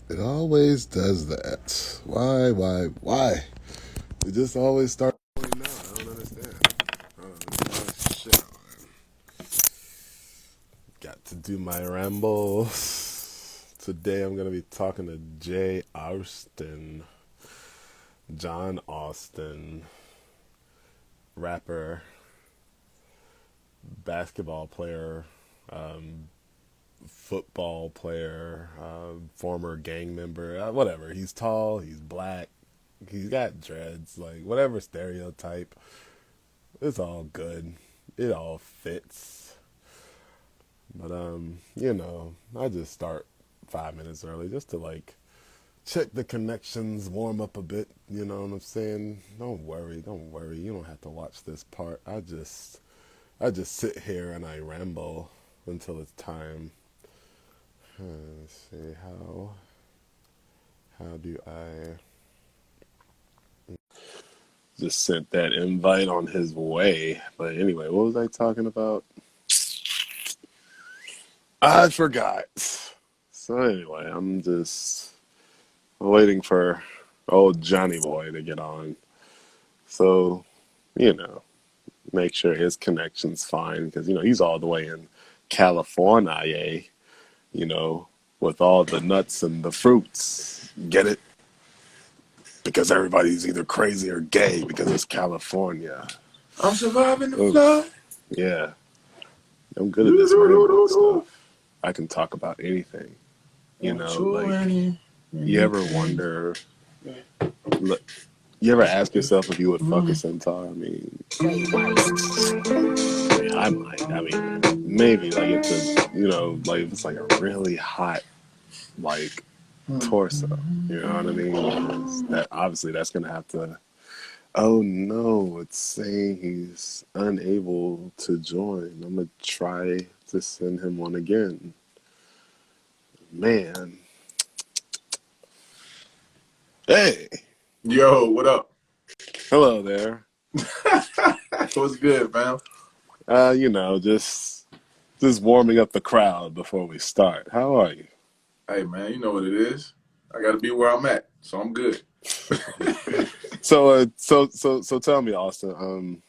It always does that. Why? It just always starts going now. I don't understand. Shit. Got to do my rambles. Today I'm going to be talking to Jay Alston. John Austin. Rapper. Basketball player. Football player. Former gang member. Whatever. He's tall. He's black. He's got dreads. Like, whatever stereotype. It's all good. It all fits. But I just start 5 minutes early just to like check the connections, warm up a bit, you know what I'm saying? Don't worry. You don't have to watch this part. I just sit here and I ramble until it's time. Let's see how do I just sent that invite on his way. But anyway, what was I talking about? I forgot. So anyway, I'm just waiting for old Johnny Boy to get on. So, make sure his connection's fine because, he's all the way in California, with all the nuts and the fruits. Get it? Because everybody's either crazy or gay because it's California. I'm surviving the flood. Yeah. I'm good at this rambling stuff. I can talk about anything. You ever wonder, you ever ask yourself if you would fuck a centaur? I might. Maybe, like, it's like, if it's like a really hot, like, torso, you know what I mean? Obviously that's going to have to, oh no, it's saying he's unable to join. I'm going to try to send him one again. Man. Hey. Yo, what up? Hello there. What's good, man? Just warming up the crowd before we start. How are you? Hey, man, you know what it is. I got to be where I'm at, so I'm good. So tell me, Austin,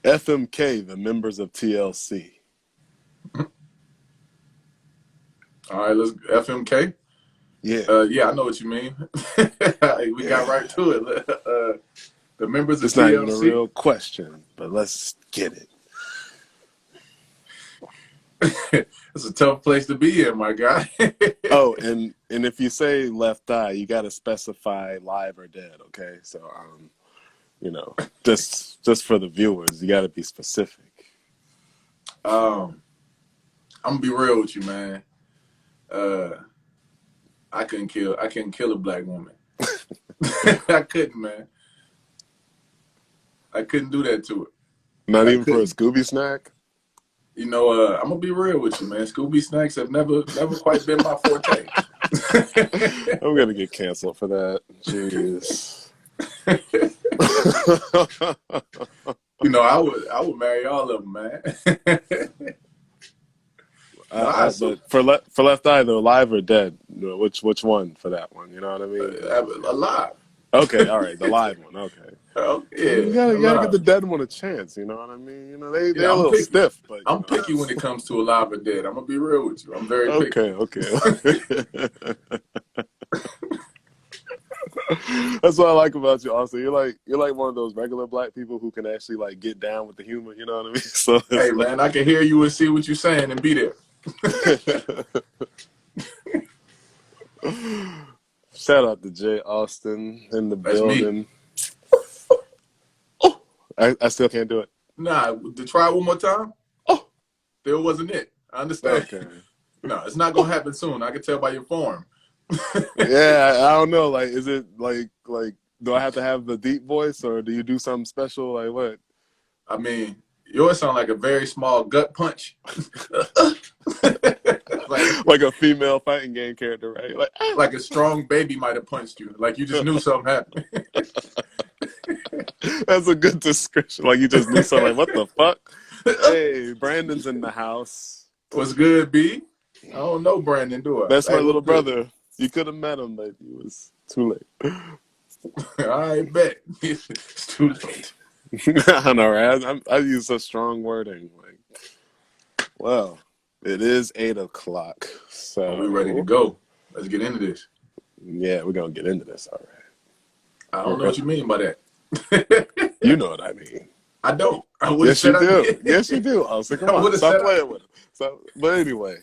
FMK, the members of TLC. All right, let's FMK. Yeah. Yeah, I know what you mean. We got right to it. The members of It's TLC. not even a real question, but let's get it. It's a tough place to be in, my guy. Oh, and if you say left eye, you got to specify live or dead, okay? So, just for the viewers, you got to be specific. I'm gonna be real with you, man. I couldn't kill a black woman. I couldn't, man. I couldn't do that to her. Not even for a Scooby snack? I'm gonna be real with you, man. Scooby snacks have never quite been my forte. I'm gonna get canceled for that. Jeez. I would marry all of them, man. But for left eye though, live or dead? Which one for that one? You know what I mean? Alive. Okay, all right, the live one. Okay. Oh, yeah, you gotta give the dead one a chance. You know what I mean? They're a little picky. stiff, but I'm picky when it comes to alive or dead. I'm gonna be real with you. I'm very picky. Okay. That's what I like about you, Austin. You're like one of those regular black people who can actually like get down with the humor. You know what I mean? So hey, man, I can hear you and see what you're saying and be there. Shout out to Jay Austin in the That's building. Me. Oh, I still can't do it. Nah, to try one more time. Oh, there wasn't it. I understand. Okay. No, it's not gonna happen soon. I can tell by your form. Yeah, I don't know. Like, is it like do I have to have the deep voice, or do you do something special? Like what? I mean, yours sound like a very small gut punch. like a female fighting game character, right? Like a strong baby might have punched you. Like you just knew something happened. That's a good description. Like you just knew something. Like, what the fuck? Hey, Brandon's in the house. What's good, B? I don't know Brandon, do I? That's my Hey, what's little good? brother. You could have met him, but it was too late. I bet it's too late. I know, right? I use such strong wording. Like, well, it is 8 o'clock, Are we ready to so go? Let's get into this. yeah, we're gonna get into this. All I don't know right. what you mean by that. You know what I mean. I don't. I would have Yes, you said I do. Yes, you did. do. Oh, so come I on, would have stop said I playing did. with him. So, but anyway,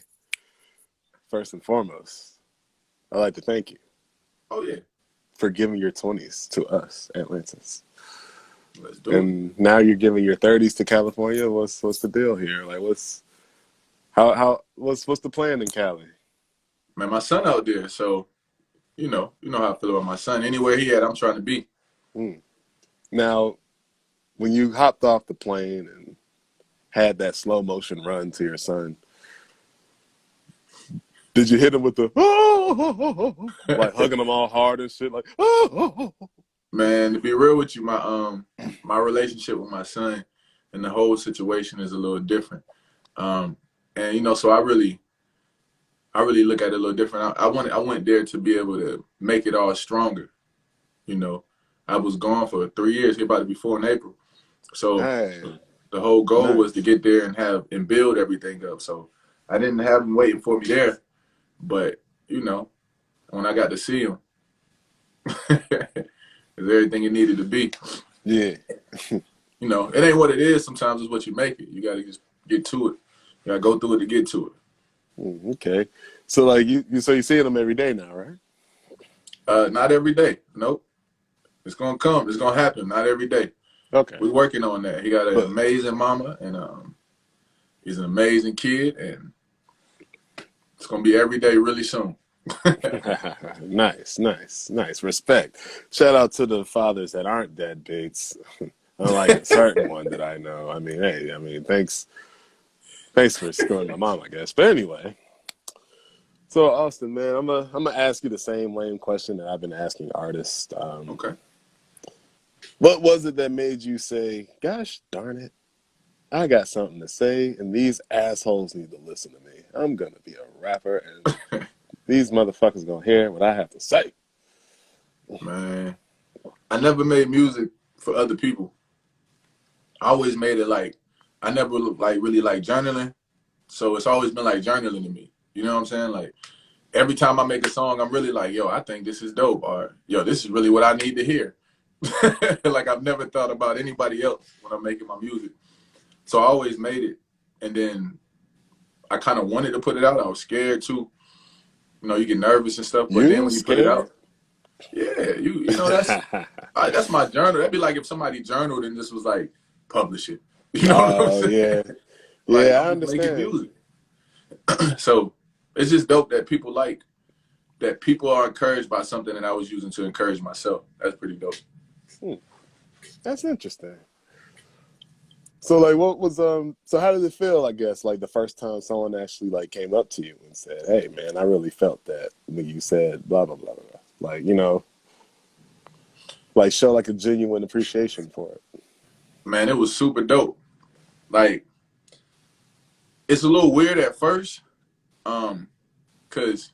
first and foremost, I'd like to thank you Oh yeah, for giving your 20s to us, Atlantis. let's do it. And now you're giving your 30s to California. What's the deal here? Like, what's the plan in Cali? Man, my son out there, so you know how I feel about my son. Anywhere he at, I'm trying to be. Hmm. Now, when you hopped off the plane and had that slow motion run to your son, did you hit him with the like hugging him all hard and shit? Like, Man, to be real with you, my relationship with my son and the whole situation is a little different. Um, and so I really look at it a little different. I went there to be able to make it all stronger. You know, I was gone for 3 years. He about to be 4 in April. So hey, the whole goal was to nice. get there and have and build everything up. So I didn't have him waiting for me there, but when I got to see him, it's everything it needed to be. Yeah. It ain't what it is. Sometimes it's what you make it. You got to just get to it. You got to go through it to get to it. Okay. So like so you're seeing him every day now, right? Not every day. Nope. It's gonna come. It's gonna happen. Not every day. Okay. We're working on that. He got an But amazing mama, and he's an amazing kid, and it's gonna be every day really soon. nice, nice, nice. Respect. Shout out to the fathers that aren't deadbeats. Unlike a certain one that I know. I mean, hey, thanks for screwing my mom, I guess. But anyway, so Austin, man, I'm gonna ask you the same lame question that I've been asking artists. Okay. What was it that made you say, "Gosh darn it, I got something to say, and these assholes need to listen to me. I'm gonna be a rapper, and these motherfuckers gonna hear what I have to say." Man, I never made music for other people. I always made it like I never like really like journaling, so it's always been like journaling to me. You know what I'm saying? Like every time I make a song, I'm really like, yo, I think this is dope, or yo, this is really what I need to hear. Like I've never thought about anybody else when I'm making my music. So I always made it, and then I kind of wanted to put it out. I was scared too. You get nervous and stuff, but then You when you put it scared? out, yeah, that's my journal. That'd be like if somebody journaled and this was like publish it. You know what I'm Oh saying? yeah, Like yeah, I'm I just making understand. music. So it's just dope that people are encouraged by something that I was using to encourage myself. That's pretty dope. Hmm, that's interesting. So like, what was So how did it feel? I guess like the first time someone actually like came up to you and said, "Hey, man, I really felt that when you said blah blah blah blah." Like like show like a genuine appreciation for it. Man, it was super dope. Like it's a little weird at first, because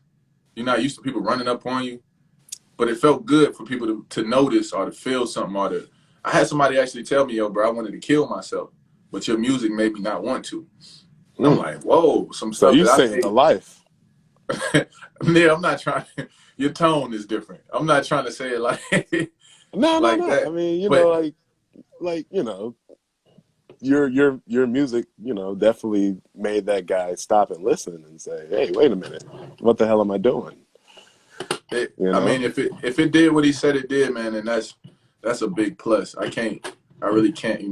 you're not used to people running up on you, but it felt good for people to notice or to feel something or to. I had somebody actually tell me, yo, bro, I wanted to kill myself, but your music made me not want to. And I'm Mm. like, whoa, some So stuff you that I saved a made. life. Yeah, I'm not trying. Your tone is different. I'm not trying to say it like No, no, like no. I that, mean, but like your music, definitely made that guy stop and listen and say, "Hey, wait a minute, what the hell am I doing?" You I know? mean, if it did what he said it did, man, then that's a big plus. I really can't,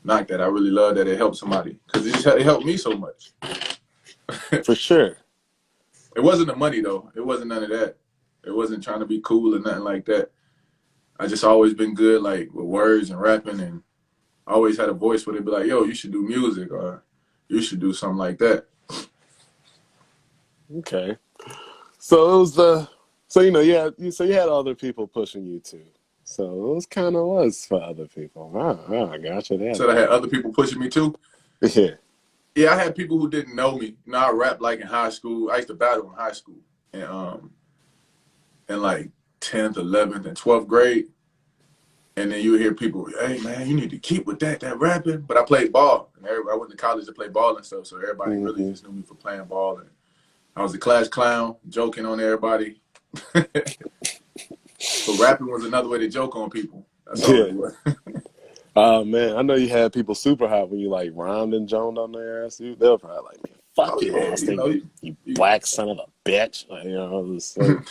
knock that. I really love that it helped somebody because it helped me so much. For sure. It wasn't the money though. It wasn't none of that. It wasn't trying to be cool or nothing like that. I just always been good like with words and rapping, and I always had a voice where they'd be like, "Yo, you should do music," or "You should do something like that." Okay. So it was so so you had other people pushing you too. So it was kind of was for other people. I gotcha that Said I had now. other people pushing me too. Yeah. Yeah, I had people who didn't know me. You know, I rapped like in high school. I used to battle in high school, and in like 10th, 11th, and 12th grade. And then you hear people, hey man, you need to keep with that rapping. But I played ball, and I went to college to play ball and stuff. So everybody really Hmm. just knew me for playing ball, and I was the class clown, joking on everybody. So rapping was another way to joke on people. That's all it Yeah. was. Oh man, I know you had people super hot when you like rhymed and joned on their ass. They were probably like, "Man, fuck Oh you, yeah, you Alston, know, you black son of a bitch." Like, you know, it was like,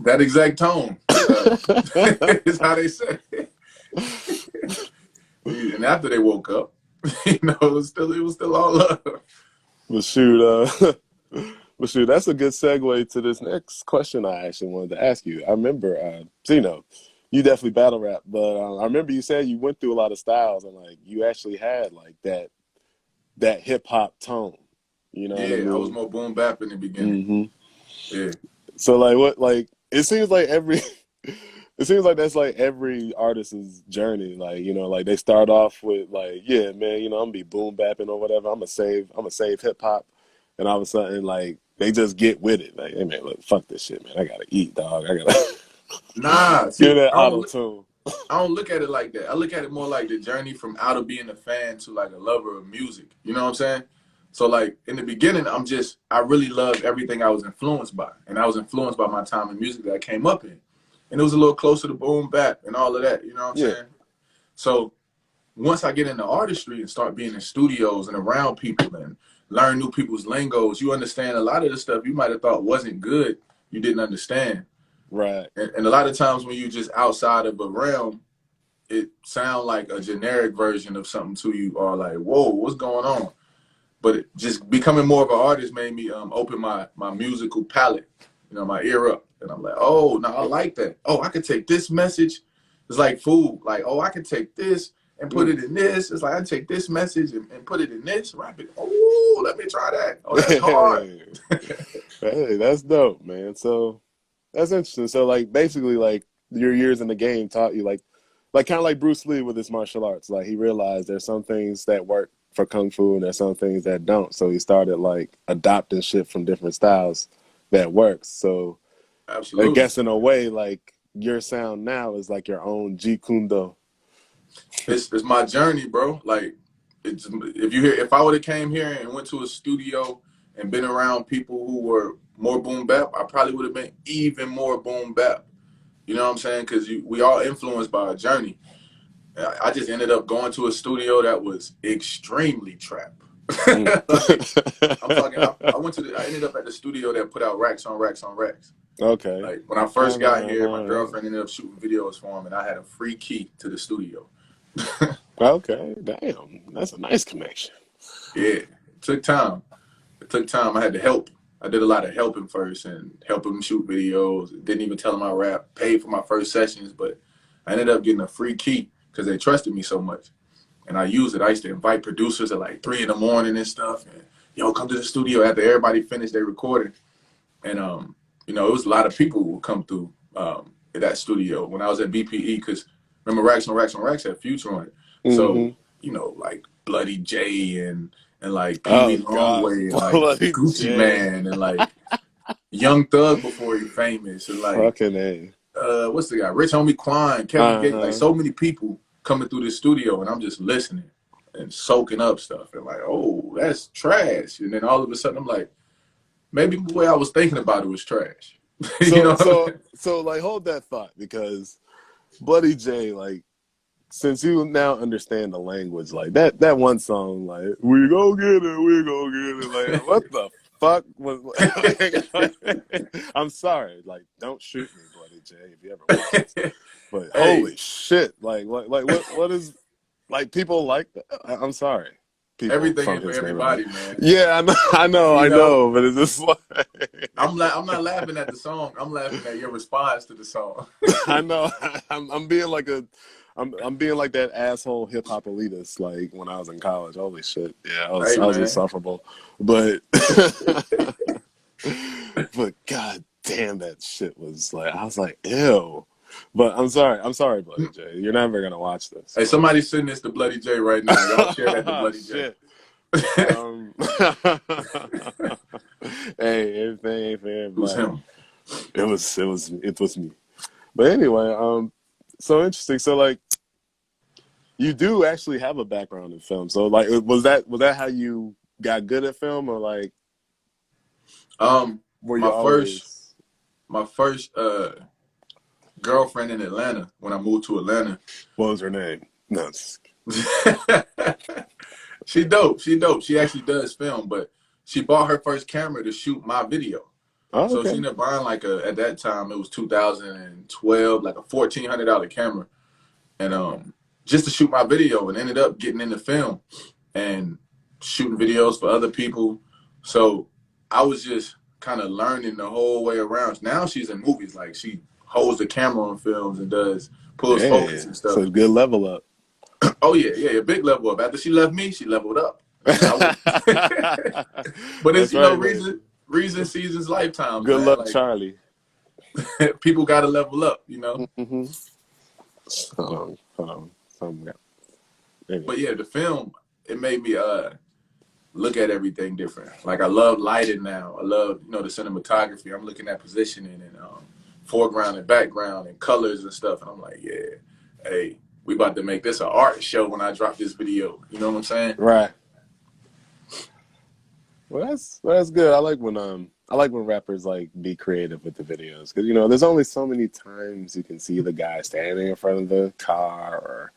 that exact tone is how they say it. And after they woke up, it was still all love. but shoot, but shoot, that's a good segue to this next question I actually wanted to ask you. I remember, so, you know, you definitely battle rap, but I remember you said you went through a lot of styles and like you actually had like that hip hop tone. You know what I Yeah, I was mean? more boom bap in the beginning. Hmm. Yeah, So like what like it seems like every it seems like that's like every artist's journey. Like, you know, like they start off with like, yeah, man, you know, I'm gonna be boom bapping or whatever. I'm gonna save hip hop, and all of a sudden like they just get with it. Like, hey man, look, fuck this shit, man. I gotta eat, dog. I gotta nah. get See, that auto tune. I don't look at it like that. I look at it more like the journey from out of being a fan to like a lover of music. You know what I'm saying? So like in the beginning, I really loved everything I was influenced by, and I was influenced by my time in music that I came up in, and it was a little closer to boom bap and all of that. You know what I'm Yeah, saying? So once I get into artistry and start being in studios and around people and learn new people's lingos, you understand a lot of the stuff you might have thought wasn't good, you didn't understand. right. And a lot of times when you just outside of a realm, it sound like a generic version of something to you, or like, whoa, what's going on? But just becoming more of an artist made me open my musical palette, my ear up, and I'm like, oh, no, I like that. Oh, I could take this message. It's like food. Like, oh, I could take this and put Mm. it in this. It's like I take this message and put it in this. Wrap it. Oh, let me try that. Oh, that's hard. Hey, hey, that's dope, man. So that's interesting. So like basically like your years in the game taught you like kind of like Bruce Lee with his martial arts. Like he realized there's some things that work for kung fu and there's some things that don't. So he started like adopting shit from different styles that works. So I Absolutely. guess in a way like your sound now is like your own Jeet Kune Do. It's my journey, bro. Like if I would have came here and went to a studio and been around people who were more boom bap, I probably would have been even more boom bap. You know what I'm saying? Because we all influenced by a journey. I just ended up going to a studio that was extremely trap. Mm. Like I'm talking, I ended up at the studio that put out racks on racks on racks. Okay. Like when I first got here, my Uh-huh. girlfriend ended up shooting videos for him, and I had a free key to the studio. Okay. Damn. That's a nice connection. Yeah, it took time. It took time. I had to help. I did a lot of helping first and helping him shoot videos. Didn't even tell him I rap. Paid for my first sessions, but I ended up getting a free key because they trusted me so much. And I used it. I used to invite producers at like 3 in the morning and stuff. And yo, come to the studio after everybody finished their recording. And it was a lot of people who would come through in that studio when I was at BPE because remember Racks on Racks on Racks had Future on it. So, Hmm. like Bloody J and like Pee Oh Wee God. Longway and like Bloody Gucci J. Man and like Young Thug before he famous and like Fucking A. what's the guy? Rich Homie Quan, Kevin Gates, like Uh-huh. so many people coming through the studio and I'm just listening and soaking up stuff and like, oh, that's trash. And then all of a sudden I'm like, maybe the way I was thinking about it was trash. you So know what I'm so saying? so like hold that thought because Bloody J, like since you now understand the language, like that one song, like we go get it, we go get it. Like what the fuck was I'm sorry, like don't shoot me, Bloody J, if you ever watch this. But Hey, holy shit, like what is like people like that? I'm sorry. People everything from ain't for his neighborhood. everybody, man. Yeah, I You know, know, but it's just like I'm not laughing at the song. I'm laughing at your response to the song. I know. I'm being like I'm being like that asshole hip hop elitist like when I was in college. Holy shit. Yeah, Hey, I was man. insufferable. But but god damn that shit was like I was like, ew. But I'm sorry, Bloody J. You're never gonna watch this. Hey, somebody send this to Bloody J right now. Y'all share that to But Bloody J. shit. Um, hey, everything ain't for It was everybody. him. It was me. But anyway, so interesting. So like, you do actually have a background in film. So like, was that how you got good at film, or like, Um, were you my first always? my first girlfriend in Atlanta when I moved to Atlanta. What was her name? No. She dope. She dope. She actually does film, but she bought her first camera to shoot my video. Oh, So she okay. ended up buying like at that time it was 2012, like a $1,400 camera, and just to shoot my video, and ended up getting into film and shooting videos for other people. So I was just kind of learning the whole way around. Now she's in movies, like she holds the camera on films and pulls Yeah, focus and so stuff. good level up. Oh yeah, yeah, a big level up. After she left me, she leveled up. You know, I would. But it's That's right, man. reason seasons lifetimes, Good man. luck, Like Charlie. people got to level up, you know. Hmm. Hold on. Something got- Anyway. But yeah, the film it made me look at everything different. Like I love lighting now. I love the cinematography. I'm looking at positioning and foreground and background and colors and stuff. And I'm like, yeah, hey, we about to make this an art show when I drop this video. You know what I'm saying? Right. Well, that's good. I like when rappers like be creative with the videos, because there's only so many times you can see the guy standing in front of the car.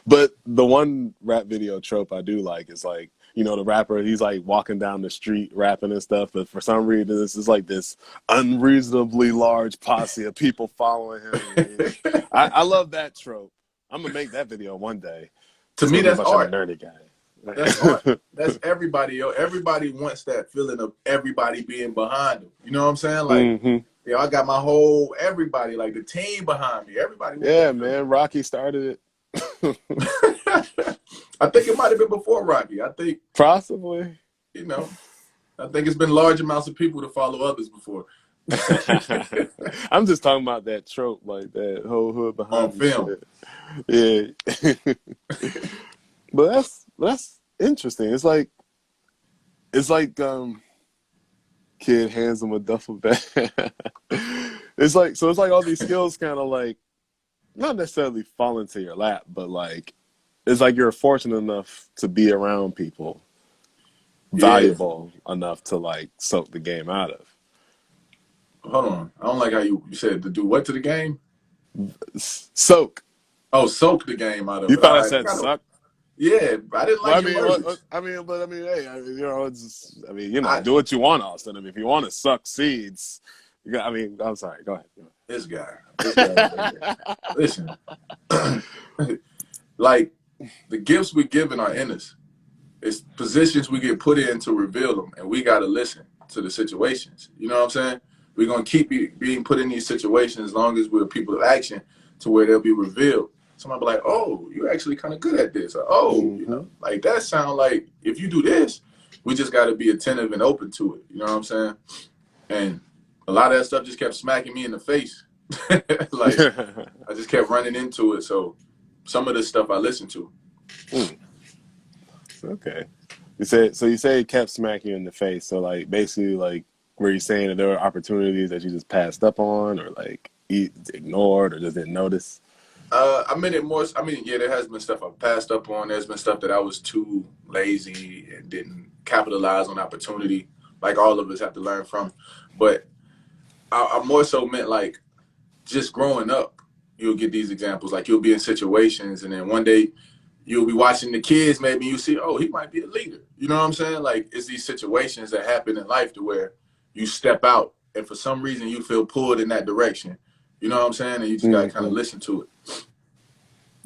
But the one rap video trope I do like is like, the rapper, he's like walking down the street rapping and stuff, but for some reason this is like this unreasonably large posse of people following him. I love that trope. I'm gonna make that video one day. To It's me, gonna be a that's bunch of art. nerdy That's art. guys. That's everybody, yo. Everybody wants that feeling of everybody being behind them. You know what I'm saying? Like, Hmm. yo, I got my whole everybody, like the team behind me. Everybody wants Yeah, that feeling. man. Rocky started it. I think it might have been before Rocky. I think, Possibly. you know, I think it's been large amounts of people to follow others before. I'm just talking about that trope, like that whole hood On behind me film. shit. Yeah. But that's interesting. It's like kid hands him a duffel bag. It's like all these skills kind of like not necessarily fall into your lap, but like it's like you're fortunate enough to be around people Yeah. valuable enough to like soak the game out of. Hold on. I don't like how you said to do what to the game? Soak. Oh, soak the game out of You it. thought All I right. I said gotta, suck? yeah, I didn't Well, like I your mean, words. hey, I do what you want, Alston. I mean, if you want to suck seeds, I'm sorry. Go ahead. this guy right here. Listen, like the gifts we given are in us. It's positions we get put in to reveal them, and we gotta listen to the situations. You know what I'm saying? We're gonna keep being put in these situations as long as we're people of action, to where they'll be revealed. Somebody be like, "Oh, you're actually kind of good at this," or "Oh, Hmm. like that sound like if you do this." We just got to be attentive and open to it. You know what I'm saying? And a lot of that stuff just kept smacking me in the face. Like I just kept running into it. So some of this stuff I listened to. Okay. You say it kept smacking you in the face. So like basically like were you saying that there were opportunities that you just passed up on, or like ignored, or just didn't notice? I mean it more. I mean, yeah, there has been stuff I've passed up on. There's been stuff that I was too lazy and didn't capitalize on opportunity. Like all of us have to learn from. But I more so meant like just growing up. You'll get these examples. Like you'll be in situations, and then one day you'll be watching the kids. Maybe you see, oh, he might be a leader. You know what I'm saying? Like it's these situations that happen in life to where you step out, and for some reason you feel pulled in that direction. You know what I'm saying? And you just gotta kind of Hmm. listen to it.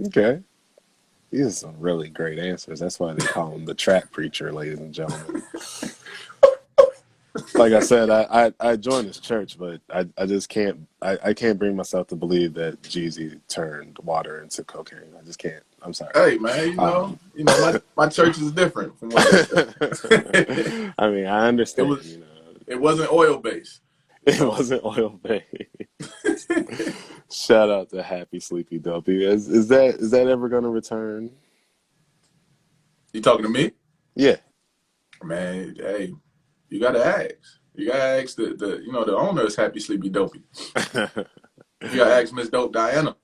Okay. These are some really great answers. That's why they call him the trap preacher, ladies and gentlemen. Like I said, I joined this church, but I just I can't bring myself to believe that Jeezy turned water into cocaine. I just can't. I'm sorry. Hey man, Um, my church is different from what they say. I mean, I it understand. was it wasn't oil based. You It know. wasn't oil based. Shout out to Happy Sleepy Dopey. Is that ever gonna return? You talking to me? Yeah. Man, hey, you gotta ask. You gotta ask the owner is Happy Sleepy Dopey. You gotta ask Miss Dope Diana.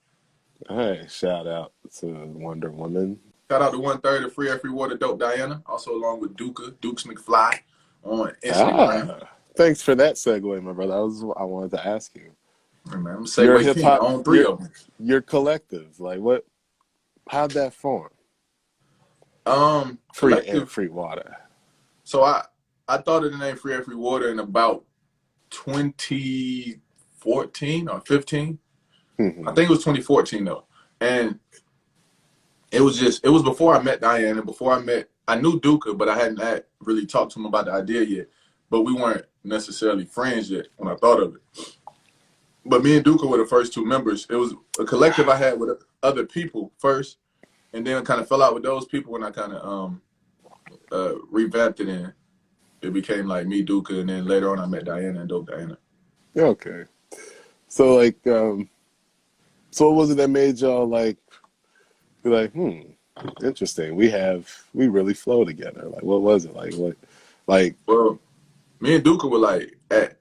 Hey, shout out to Wonder Woman. Shout out to 1/3 of Free Every Water Dope Diana. Also along with Dukes McFly on Instagram. Thanks for that segue, my brother. I wanted to ask you. Hey, man, I'm You're a Segue hip King. I hop. own 3 of them. You're collective. Like what? How'd that form? Collective. Free water. So I thought of the name Free Every Water in about 2014 or 15. I think it was 2014 though. And it was before I met Diane and before I knew Duka, but I hadn't really talked to him about the idea yet. But we weren't necessarily friends yet when I thought of it. But me and Duka were the first 2 members. It was a collective I had with other people first, and then kind of fell out with those people, and I kind of revamped it, and it became like me, Duka, and then later on I met Diana and Dope Diana. Okay. So like, so what was it that made y'all like be like, interesting. We really flow together. Like, what was it like? Well, me and Duka were like at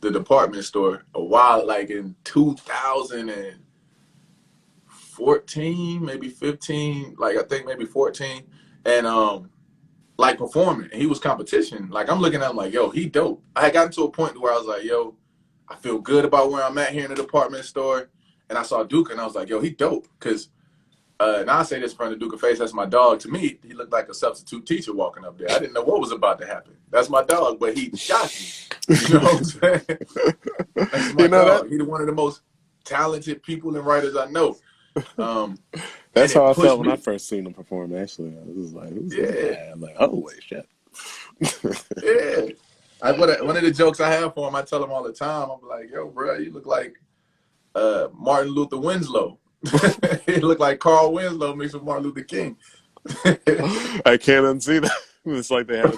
the department store a while, like in 2014, maybe 15, like I think maybe 14, and like performing. And he was competition. Like I'm looking at him like, yo, he dope. I had gotten to a point where I was like, yo, I feel good about where I'm at here in the department store. And I saw Duka and I was like, yo, he dope. Cause now I say this in front of Duka face, that's my dog. To me, he looked like a substitute teacher walking up there. I didn't know what was about to happen. That's my dog, but he shocked me. You know what I'm saying? That's my dog. He's one of the most talented people and writers I know. That's how I felt when I first seen him perform. Actually, I was like, "Who's this guy?" I'm like, "Oh wait, shit." Yeah. One of the jokes I have for him, I tell him all the time. I'm like, "Yo, bro, you look like Martin Luther Winslow." He looked like Carl Winslow mixed with Martin Luther King. I can't unsee that. It's like they have.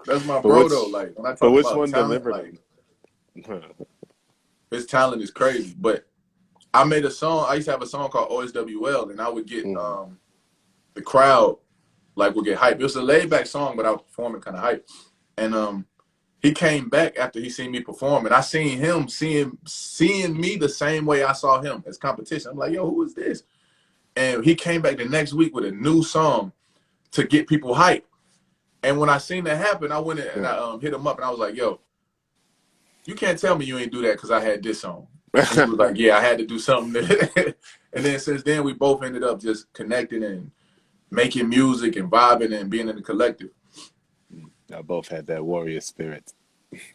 That's my bro though. Like when I talk which about one talent, delivered like his talent is crazy. But I made a song. I used to have a song called OSWL, and I would get the crowd would get hyped. It was a laid back song, but I was performing kind of hype. And he came back after he seen me perform, and I seen him seeing me the same way I saw him as competition. I'm like, yo, who is this? And he came back the next week with a new song to get people hyped. And when I seen that happen, I went in and I hit him up, and I was like, yo, you can't tell me you ain't do that because I had this song. And he was like, yeah, I had to do something. And then since then, we both ended up just connecting and making music and vibing and being in the collective. I both had that warrior spirit.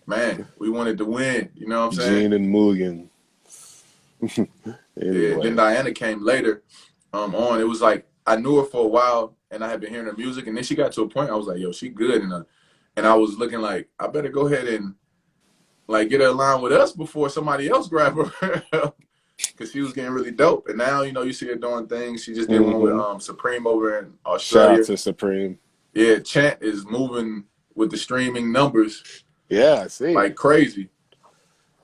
Man, we wanted to win. You know what I'm saying? Gene and Mugen. Anyway. Yeah, then Diana came later on. It was like I knew her for a while, and I had been hearing her music. And then she got to a point I was like, yo, she good. And I was looking like, I better go ahead and like get her in line with us before somebody else grab her. Because she was getting really dope. And now, you see her doing things. She just did one with Supreme over in Australia. Shout out to Supreme. Yeah, Chant is moving with the streaming numbers. Yeah, I see. Like crazy.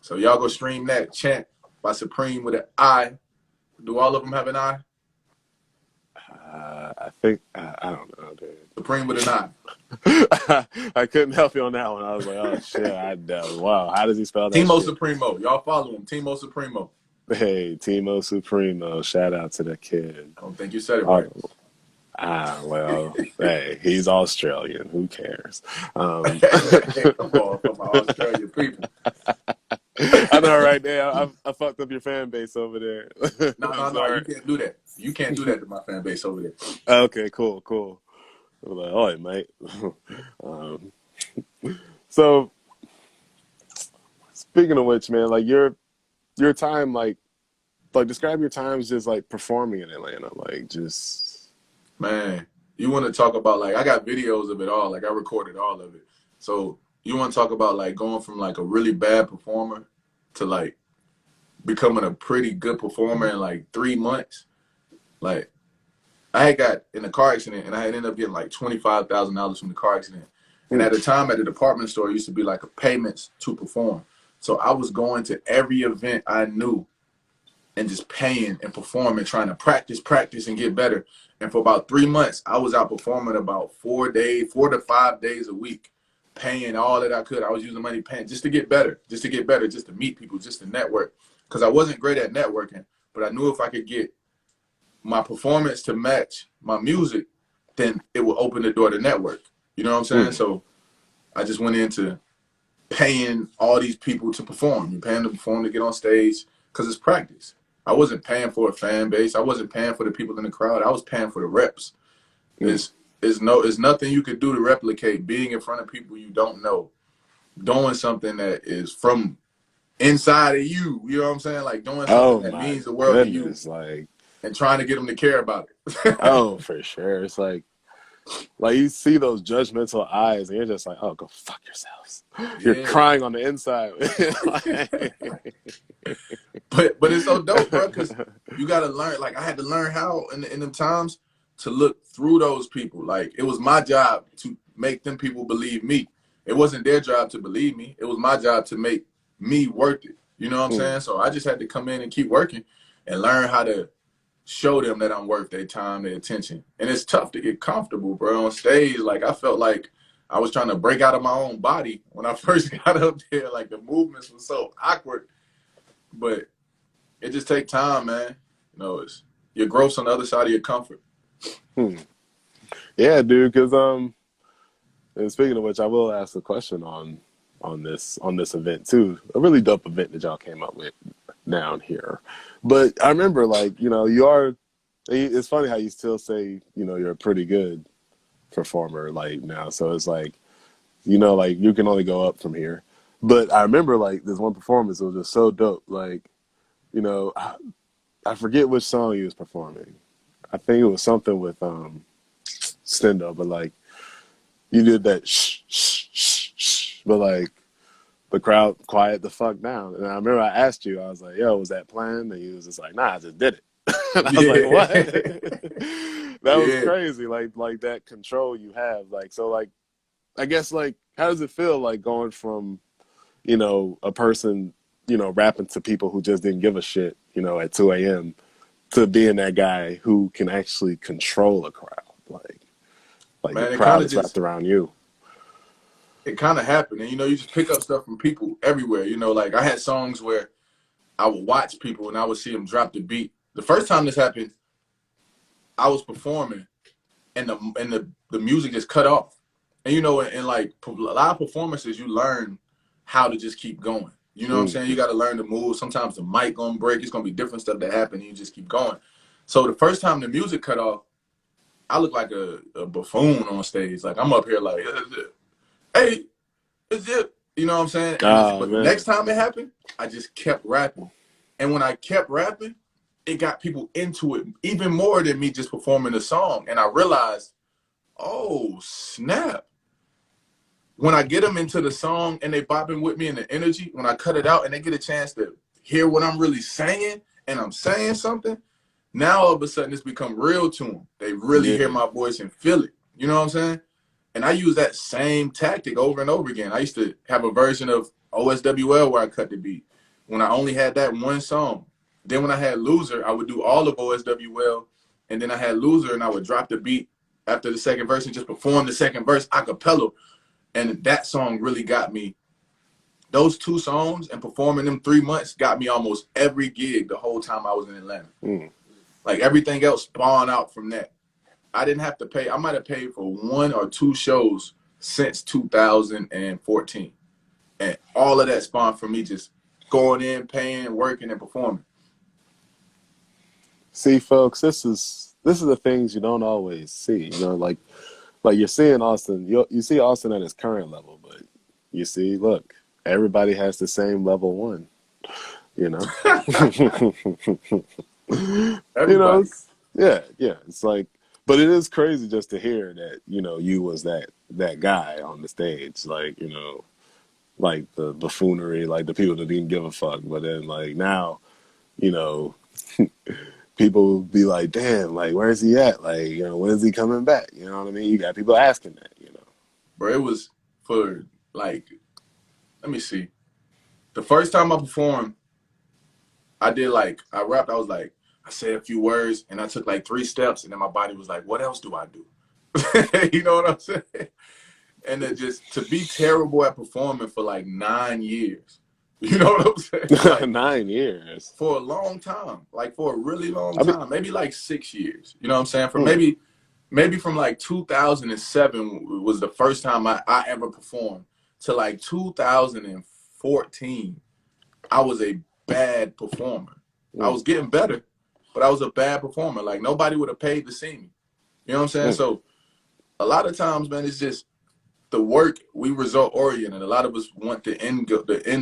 So y'all go stream that. Chant by Supreme with an I. Do all of them have an I? I think, I don't know, dude. Supreme with an I. I couldn't help you on that one. I was like, oh, shit, I know. Wow, how does he spell that Timo shit? Supremo. Y'all follow him. Timo Supremo. Hey, Timo Supremo. Shout out to the kid. I don't think you said it right. Well, hey, he's Australian. Who cares? Hey, come on, from my Australian people. I know, right there. I fucked up your fan base over there. No, you can't do that. You can't do that to my fan base over there. Okay, cool. I'm like, all right, mate. So, speaking of which, man, like your time, like describe your times just like performing in Atlanta, like just. Man, you want to talk about like I got videos of it all, like I recorded all of it. So you want to talk about like going from like a really bad performer to like becoming a pretty good performer in like 3 months. Like I had got in a car accident and I had ended up getting like $25,000 from the car accident. And at the time at the department store, it used to be like a payments to perform. So I was going to every event I knew and just paying and performing, trying to practice and get better. And for about 3 months, I was out performing about 4 to 5 days a week, paying all that I could. I was using money paying just to get better, just to meet people, just to network. Because I wasn't great at networking, but I knew if I could get my performance to match my music, then it would open the door to network. You know what I'm saying? Mm. So I just went into paying all these people to perform. You're paying to perform to get on stage because it's practice. I wasn't paying for a fan base. I wasn't paying for the people in the crowd. I was paying for the reps. Mm. It's nothing you could do to replicate being in front of people you don't know, doing something that is from inside of you. You know what I'm saying? Like doing something Oh that my means the world to you goodness. Like, and trying to get them to care about it. oh, for sure. It's like you see those judgmental eyes and you're just like, oh, go fuck yourselves. You're Yeah. crying on the inside. But it's so dope, bro, because you got to learn. Like I had to learn how in them times to look through those people. Like it was my job to make them people believe me. It wasn't their job to believe me. It was my job to make me worth it. You know what I'm Mm. saying? So I just had to come in and keep working and learn how to show them that I'm worth their time, their attention. And it's tough to get comfortable, bro, on stage. Like I felt like I was trying to break out of my own body when I first got up there. Like the movements were so awkward, but it just take time, man. You know, it's your growth's on the other side of your comfort. Hmm. Yeah, dude, because and speaking of which, I will ask a question on this event too. A really dope event that y'all came up with down here. But I remember, like, you know, you are. It's funny how you still say, you know, you're a pretty good performer, like now. So it's like, you know, like you can only go up from here. But I remember, like, this one performance. It was just so dope. Like, you know, I forget which song he was performing. I think it was something with Stendo, but like you did that shh shh shh shh, but like the crowd quiet the fuck down. And I remember I asked you, I was like, "Yo, was that planned?" And you was just like, "Nah, I just did it." And I was like, "What?" Yeah. That was Yeah. crazy. Like that control you have. Like so, like I guess like how does it feel like going from you know a person you know rapping to people who just didn't give a shit you know at 2 a.m. to being that guy who can actually control a crowd, like the Man, crowd is wrapped around you. it kind of happened. And, you know, you just pick up stuff from people everywhere. You know, like I had songs where I would watch people and I would see them drop the beat. The first time this happened, I was performing and the music just cut off. And, you know, in like a lot of performances, you learn how to just keep going. You know what I'm saying? You Mm-hmm. got to learn to move. Sometimes the mic gonna break. It's gonna be different stuff that happen. And you just keep going. So the first time the music cut off, I look like a buffoon on stage. Like I'm up here like, hey, is it? You know what I'm saying? Oh But the next man. time it happened, I just kept rapping. And when I kept rapping, it got people into it even more than me just performing the song. And I realized, oh snap! When I get them into the song and they bopping with me in the energy, when I cut it out and they get a chance to hear what I'm really saying and I'm saying something, now all of a sudden it's become real to them. They really hear Yeah. my voice and feel it. You know what I'm saying? And I use that same tactic over and over again. I used to have a version of OSWL where I cut the beat when I only had that one song. Then when I had Loser, I would do all of OSWL. And then I had Loser and I would drop the beat after the second verse and just perform the second verse a cappella. And that song really got me. Those two songs and performing them 3 months got me almost every gig the whole time I was in Atlanta. Mm. Like everything else spawned out from that. I didn't have to pay. I might have paid for one or two shows since 2014. And all of that spawned from me just going in, paying, working, and performing. See, folks, this is the things you don't always see. You know, like you're seeing Austin. You see Austin at his current level, but you see, look, everybody has the same level one. You know. You know, Everybody. yeah, yeah. It's like, but it is crazy just to hear that, you know, you was that guy on the stage, like, you know, like the buffoonery, like the people that didn't give a fuck. But then, like now, you know, people be like, damn, like where's he at? Like, you know, when is he coming back? You know what I mean? You got people asking that, you know. Bro, it was for like, let me see. The first time I performed, I did like I rapped. I was like I said a few words and I took like 3 steps and then my body was like, what else do I do? You know what I'm saying? And then just to be terrible at performing for like 9 years. You know what I'm saying? Like 9 years. for a long time, like for a really long I mean, time, maybe like 6 years. You know what I'm saying? For mm, maybe from like 2007 was the first time I ever performed to like 2014. I was a bad performer. I mm, was getting better, but I was a bad performer. Like nobody would have paid to see me. You know what I'm saying? mm, So a lot of times, man, it's just the work. We result oriented. A lot of us want the end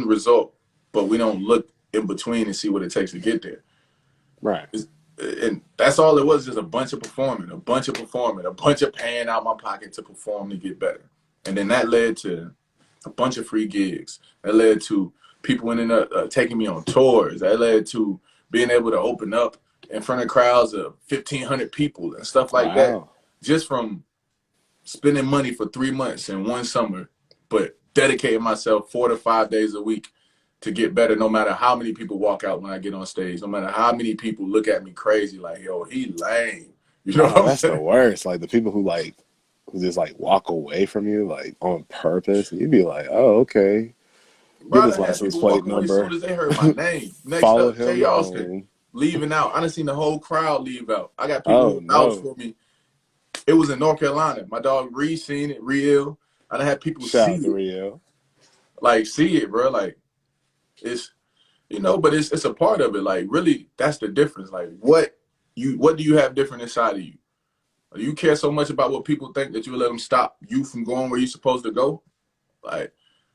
result, but we don't look in between and see what it takes to get there. right. It's, and that's all it was, just a bunch of performing, a bunch of performing, a bunch of paying out my pocket to perform to get better. And then that led to a bunch of free gigs. That led to people ending up taking me on tours. That led to being able to open up in front of crowds of 1,500 people and stuff like that, Wow. just from spending money for 3 months in one summer, but dedicating myself 4 to 5 days a week to get better, no matter how many people walk out when I get on stage, no matter how many people look at me crazy, like, yo, he lame. You know what Oh, I'm that's the saying? worst. Like the people who just like walk away from you like on purpose. And you'd be like, oh, okay. Get Bro, his I had license people plate walk away as soon number. as they heard my name. Next Follow up, Jay him Alston home. leaving out. I done seen the whole crowd leave out. I got people Oh who vouch no. for me. It was in North Carolina. My dog Reed seen it, real. I done had people Shout see out to it. Rio. Like, see it, bro. Like, it's but it's a part of it. Like, really, that's the difference. Like, what do you have different inside of you? Do you care so much about what people think that you let them stop you from going where you're supposed to go? Like,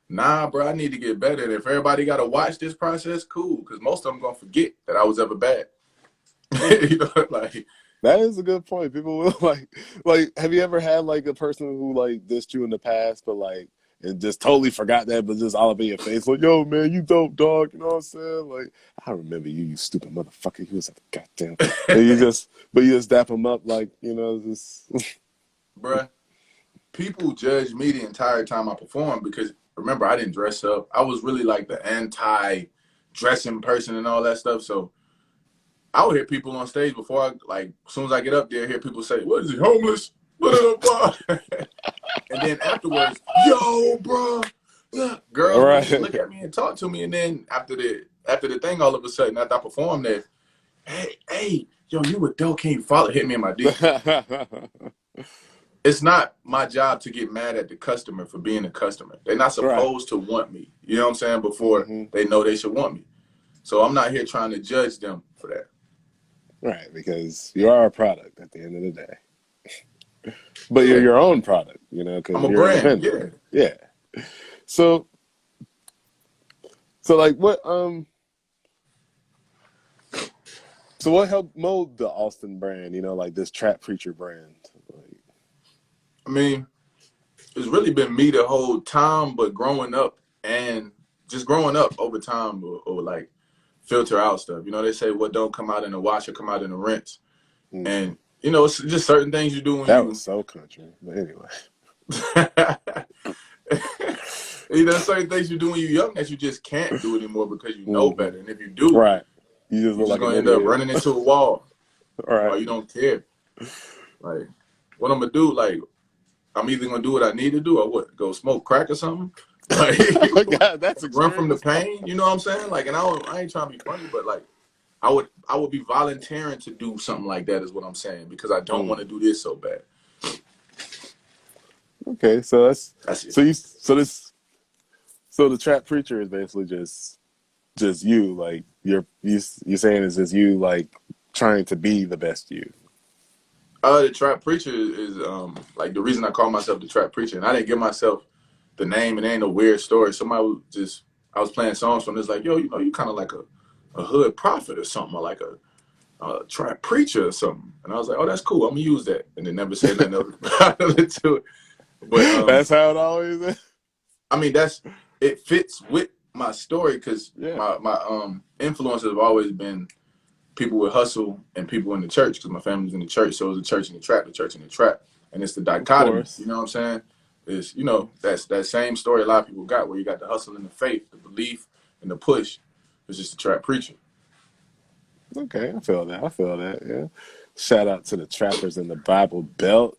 nah, bro, I need to get better. And if everybody got to watch this process, cool, because most of them gonna forget that I was ever bad. Mm. Like, That is a good point. People will have you ever had like a person who like dissed you in the past, but like and just totally forgot that, but just all up in your face, like, yo, man, you dope, dog. You know what I'm saying? Like, I remember you, you stupid motherfucker. You was a goddamn. And but you just dap him up, like, just. bruh, people judge me the entire time I perform because remember I didn't dress up. I was really like the anti-dressing person and all that stuff. So I would hear people on stage before as soon as I get up there, hear people say, "What is he, homeless?" Blah, blah, blah. And then afterwards, yo, bro, yeah. Girls would even Right. look at me and talk to me. And then after the thing, all of a sudden, after I performed that, hey, yo, you a dope, can't follow, hit me in my DM. It's not my job to get mad at the customer for being a customer. They're not Right. supposed to want me. You know what I'm saying? Before Hmm. they know they should want me. So I'm not here trying to judge them for that. Right, because you are a product at the end of the day. But you're Yeah, your own product, I'm because a you're brand. independent. Yeah. Yeah. So, so like what helped mold the Alston brand, like this trap preacher brand? Like, I mean, it's really been me the whole time, but growing up over time will like filter out stuff. They say what don't come out in the wash will come out in the rinse. mm, And it's just certain things you do when that was you so country. But anyway. certain things you do when you're young that you just can't do anymore because you know Hmm. better. And if you do, Right. You just you're look just like an gonna end up idiot. running into a wall All or right. you don't care. Like what I'm gonna do, like I'm either gonna do what I need to do or what? Go smoke crack or something? Like God, that's run from extreme the as fuck. pain, you know what I'm saying? Like and I ain't trying to be funny, but like I would be volunteering to do something like that is what I'm saying because I don't want Mm. to do this so bad. Okay, so That's it. so you so this so the trap preacher is basically just you, like you're saying it's just you like trying to be the best you. The trap preacher is like the reason I call myself the trap preacher, and I didn't give myself the name. It ain't a weird story. Somebody I was playing songs from this, like, yo, you kind of like a hood prophet or something, or like a trap preacher or something. And I was like, oh, that's cool. I'm gonna use that, and then never say nothing else about it to it. But That's how it always is. I mean, it fits with my story because Yeah, my influences have always been people with hustle and people in the church because my family's in the church. So it's the church in the trap, the church in the trap. And it's the of dichotomy. You course. know what I'm saying? It's, that's that same story a lot of people got where you got the hustle and the faith, the belief and the push. It's just a trap preacher. Okay, I feel that. I feel that. Yeah. Shout out to the trappers in the Bible Belt,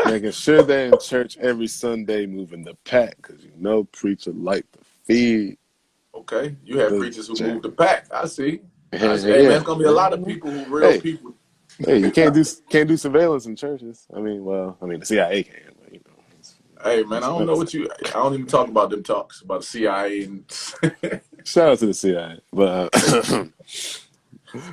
making sure they're in church every Sunday, moving the pack, because you know preacher like to feed Okay, you have the preachers who move jack. the pack. I see. I see. Hey man, Yeah, it's gonna be a lot of man. people who real Hey, people. hey, you can't do surveillance in churches. I mean, well, I mean the CIA can, but you know, Hey man, I it's, don't know it's, what you. I don't even talk about them talks about the CIA and. shout out to the CIA, but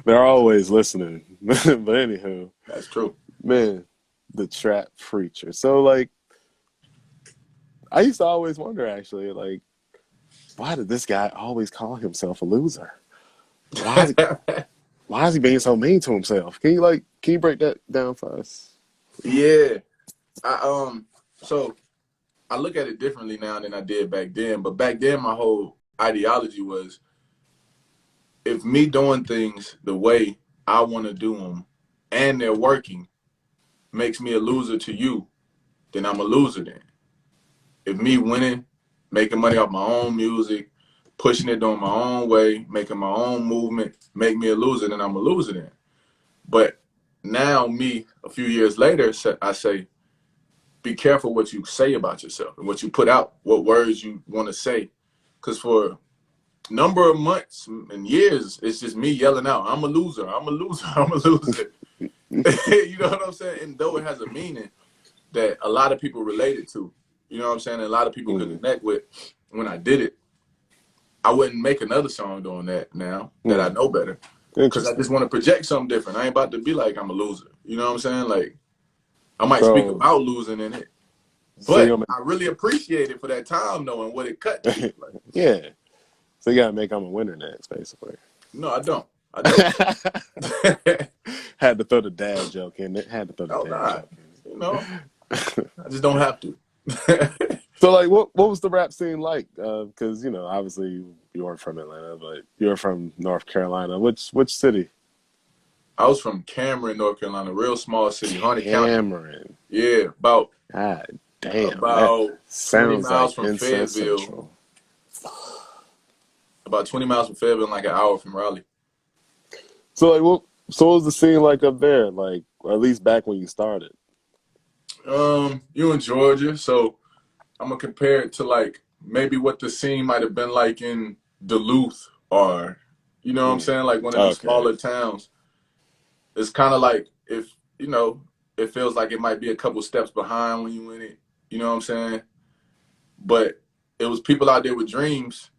they're always listening. But anywho, That's true. man, the trap preacher. So like, I used to always wonder actually, like, why did this guy always call himself a loser? Why is why is he being so mean to himself? Can you break that down for us? Yeah. So I look at it differently now than I did back then. But back then, my whole ideology was if me doing things the way I want to do them and they're working makes me a loser to you, then I'm a loser then. If me winning, making money off my own music, pushing it doing my own way, making my own movement, make me a loser, then I'm a loser then. But now me, a few years later, I say, be careful what you say about yourself and what you put out, what words you want to say. Because for a number of months and years, it's just me yelling out, I'm a loser, I'm a loser, I'm a loser. You know what I'm saying? And though it has a meaning that a lot of people related to, you know what I'm saying? And a lot of people could Mm, connect with when I did it, I wouldn't make another song doing that now that I mm, know better. Because I just interesting. want to project something different. I ain't about to be like I'm a loser. You know what I'm saying? Like, I might speak So about losing in it, so but you I really appreciate it for that time knowing what it cut to. gonna Like, yeah. So you gotta make I'm a winner next, basically. no, I don't. I don't. Had to throw the dad joke in it. Had to throw the Oh, dad nah. joke You know, in. I just don't have to. So like, what was the rap scene like? Because you know, obviously you weren't from Atlanta, but you're from North Carolina. Which city? I was from Cameron, North Carolina, real small city, Harnett County. Cameron. Yeah, about God damn, that about 20 sounds like miles from Inside Fayetteville. Central. About 20 miles from Fayetteville, and like an hour from Raleigh. So like, what was the scene like up there? Like, or at least back when you started. You in Georgia, so I'm gonna compare it to like maybe what the scene might have been like in Duluth or you know what I'm Mm. saying, like one of the Okay, smaller towns. It's kind of like if you know, it feels like it might be a couple steps behind when you in it. You know what I'm saying? But it was people out there with dreams.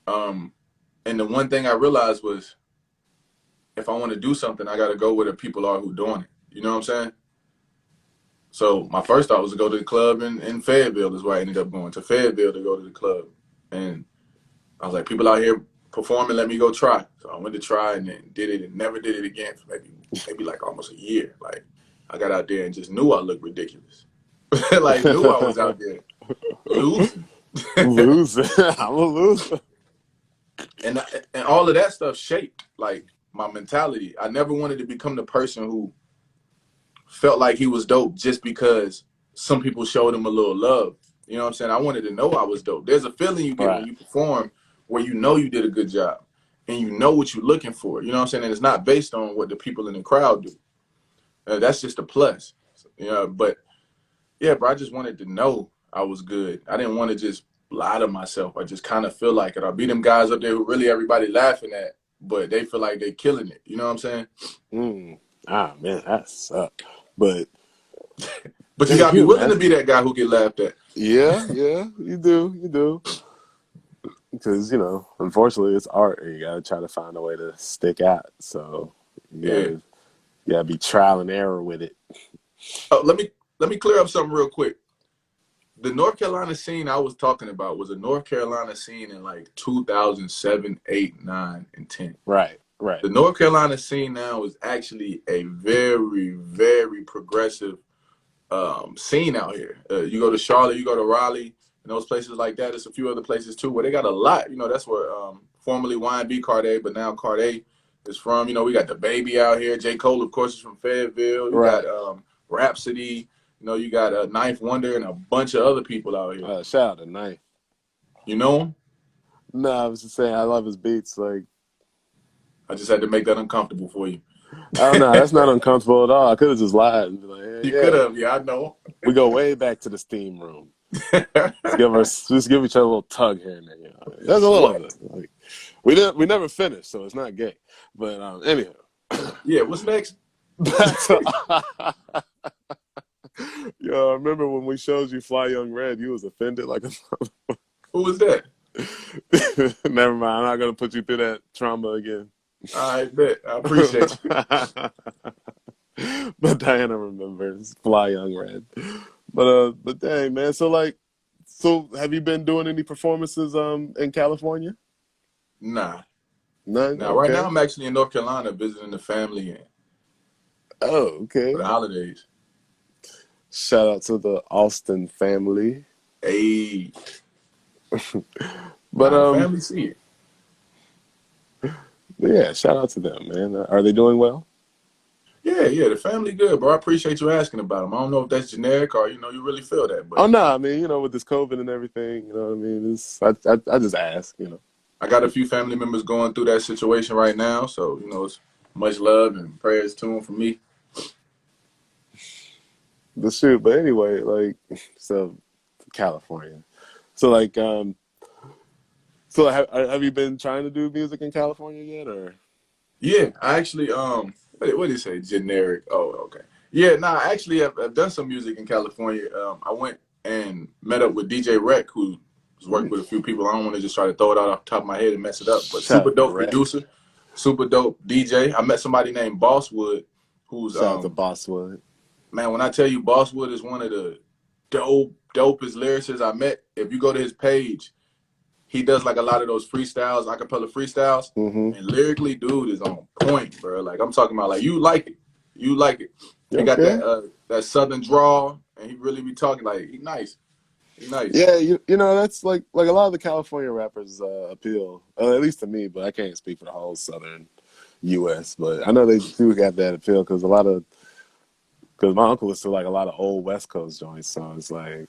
Um, and the one thing I realized was if I want to do something, I got to go where the people are who doing it. You know what I'm saying? So my first thought was to go to the club in Fayetteville. Is where I ended up going to Fayetteville to go to the club. And I was like, people out here performing, let me go try. So I went to try and then did it and never did it again for maybe like almost a year. Like I got out there and just knew I looked ridiculous. Like knew I was out there losing. loser. I'm a loser. and and all of that stuff shaped like my mentality. I never wanted to become the person who felt like he was dope just because some people showed him a little love. You know what I'm saying? I wanted to know I was dope. There's a feeling you get when Right, you perform where you know you did a good job and you know what you're looking for. You know what I'm saying? And it's not based on what the people in the crowd do. That's just a plus. You know, but yeah, bro, I just wanted to know I was good. I didn't want to just lie to myself. I just kind of feel like it. I'll be them guys up there who really everybody laughing at, but they feel like they killing it. You know what I'm saying? mm. Ah man, that sucked. But But you hey, gotta be you willing man. to be that guy who get laughed at. Yeah, yeah, you do. Because you know, unfortunately, it's art, and you gotta try to find a way to stick out. So Yeah. you gotta be trial and error with it. Oh, let me clear up something real quick. The North Carolina scene I was talking about was a North Carolina scene in like 2007, 8, 9, and 10. Right, right, The North Carolina scene now is actually a very, very progressive scene out here. You go to Charlotte, you go to Raleigh, and those places like that. There's a few other places too where they got a lot. You know, that's where formerly YB Carday, but now Carday is from. You know, we got the baby out here. J. Cole, of course, is from Fayetteville. You got right. Rhapsody. You know, you got Ninth Wonder and a bunch of other people out here. Shout out to Knife. You know them? No, I was just saying I love his beats. Like I just had to make that uncomfortable for you. Oh no, that's not uncomfortable at all. I could have just lied and be like, hey, You could yeah, have, yeah, I know. we go way back to the steam room. Just give each other a little tug here and there. You know, there's a little What? bit. Like, we never finished, so it's not gay. But anyhow, Yeah, what's next? back to yo. I remember when we showed you Fly Young Red, you was offended like a. Who was that? Never mind. I'm not gonna put you through that trauma again. I bet. I appreciate you. But Diana remembers Fly Young Red. But dang man, so have you been doing any performances in California? Nah. None. Now, right now, Okay. I'm actually in North Carolina visiting the family and Oh, for the okay. holidays. Shout out to the Alston family. Hey, But the family see it. yeah, shout out to them, man. Are they doing well? Yeah, yeah, the family good, bro. I appreciate you asking about them. I don't know if that's generic or you really feel that, Oh but no, I mean, with this COVID and everything, you know what I mean? I just ask. I got a few family members going through that situation right now, so it's much love and prayers to them for me. The shoot. But anyway, so California. So so have you been trying to do music in California yet or Yeah, I actually what do you say? Generic. Oh, okay. Yeah, nah, actually I've done some music in California. I went and met up with DJ Rec, who's worked mm, with a few people. I don't want to just try to throw it out off the top of my head and mess it up, but shout super out to dope Rec. producer, super dope DJ. I met somebody named Bosswood, who's Shout out to Bosswood. man, when I tell you Bosswood is one of the dopest lyricists I met. If you go to his page, he does like a lot of those freestyles, acapella freestyles, Mm-hmm. and lyrically, dude is on point, bro. Like I'm talking about, like you like it. He got Okay. that southern drawl, and he really be talking like he nice. Yeah, that's like a lot of the California rappers appeal, at least to me, but I can't speak for the whole southern U.S. But I know they do got that appeal because my uncle was to like a lot of old West Coast joints, so it's like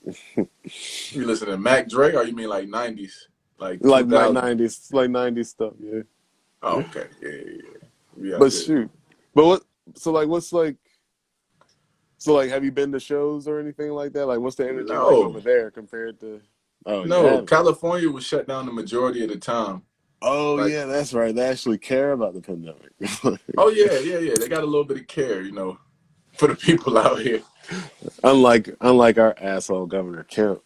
You listen to Mac Dre, or you mean like '90s, like like 2000? '90s stuff, yeah. Oh, okay, yeah, yeah, yeah. We out But there. shoot, but what's have you been to shows or anything like that? Like, what's the energy like No, over there compared to? Oh, you no. haven't. California was shut down the majority of the time. Oh Like, yeah, that's right. They actually care about the pandemic. oh yeah, yeah, yeah. They got a little bit of care, for the people out here. Unlike our asshole Governor Kemp.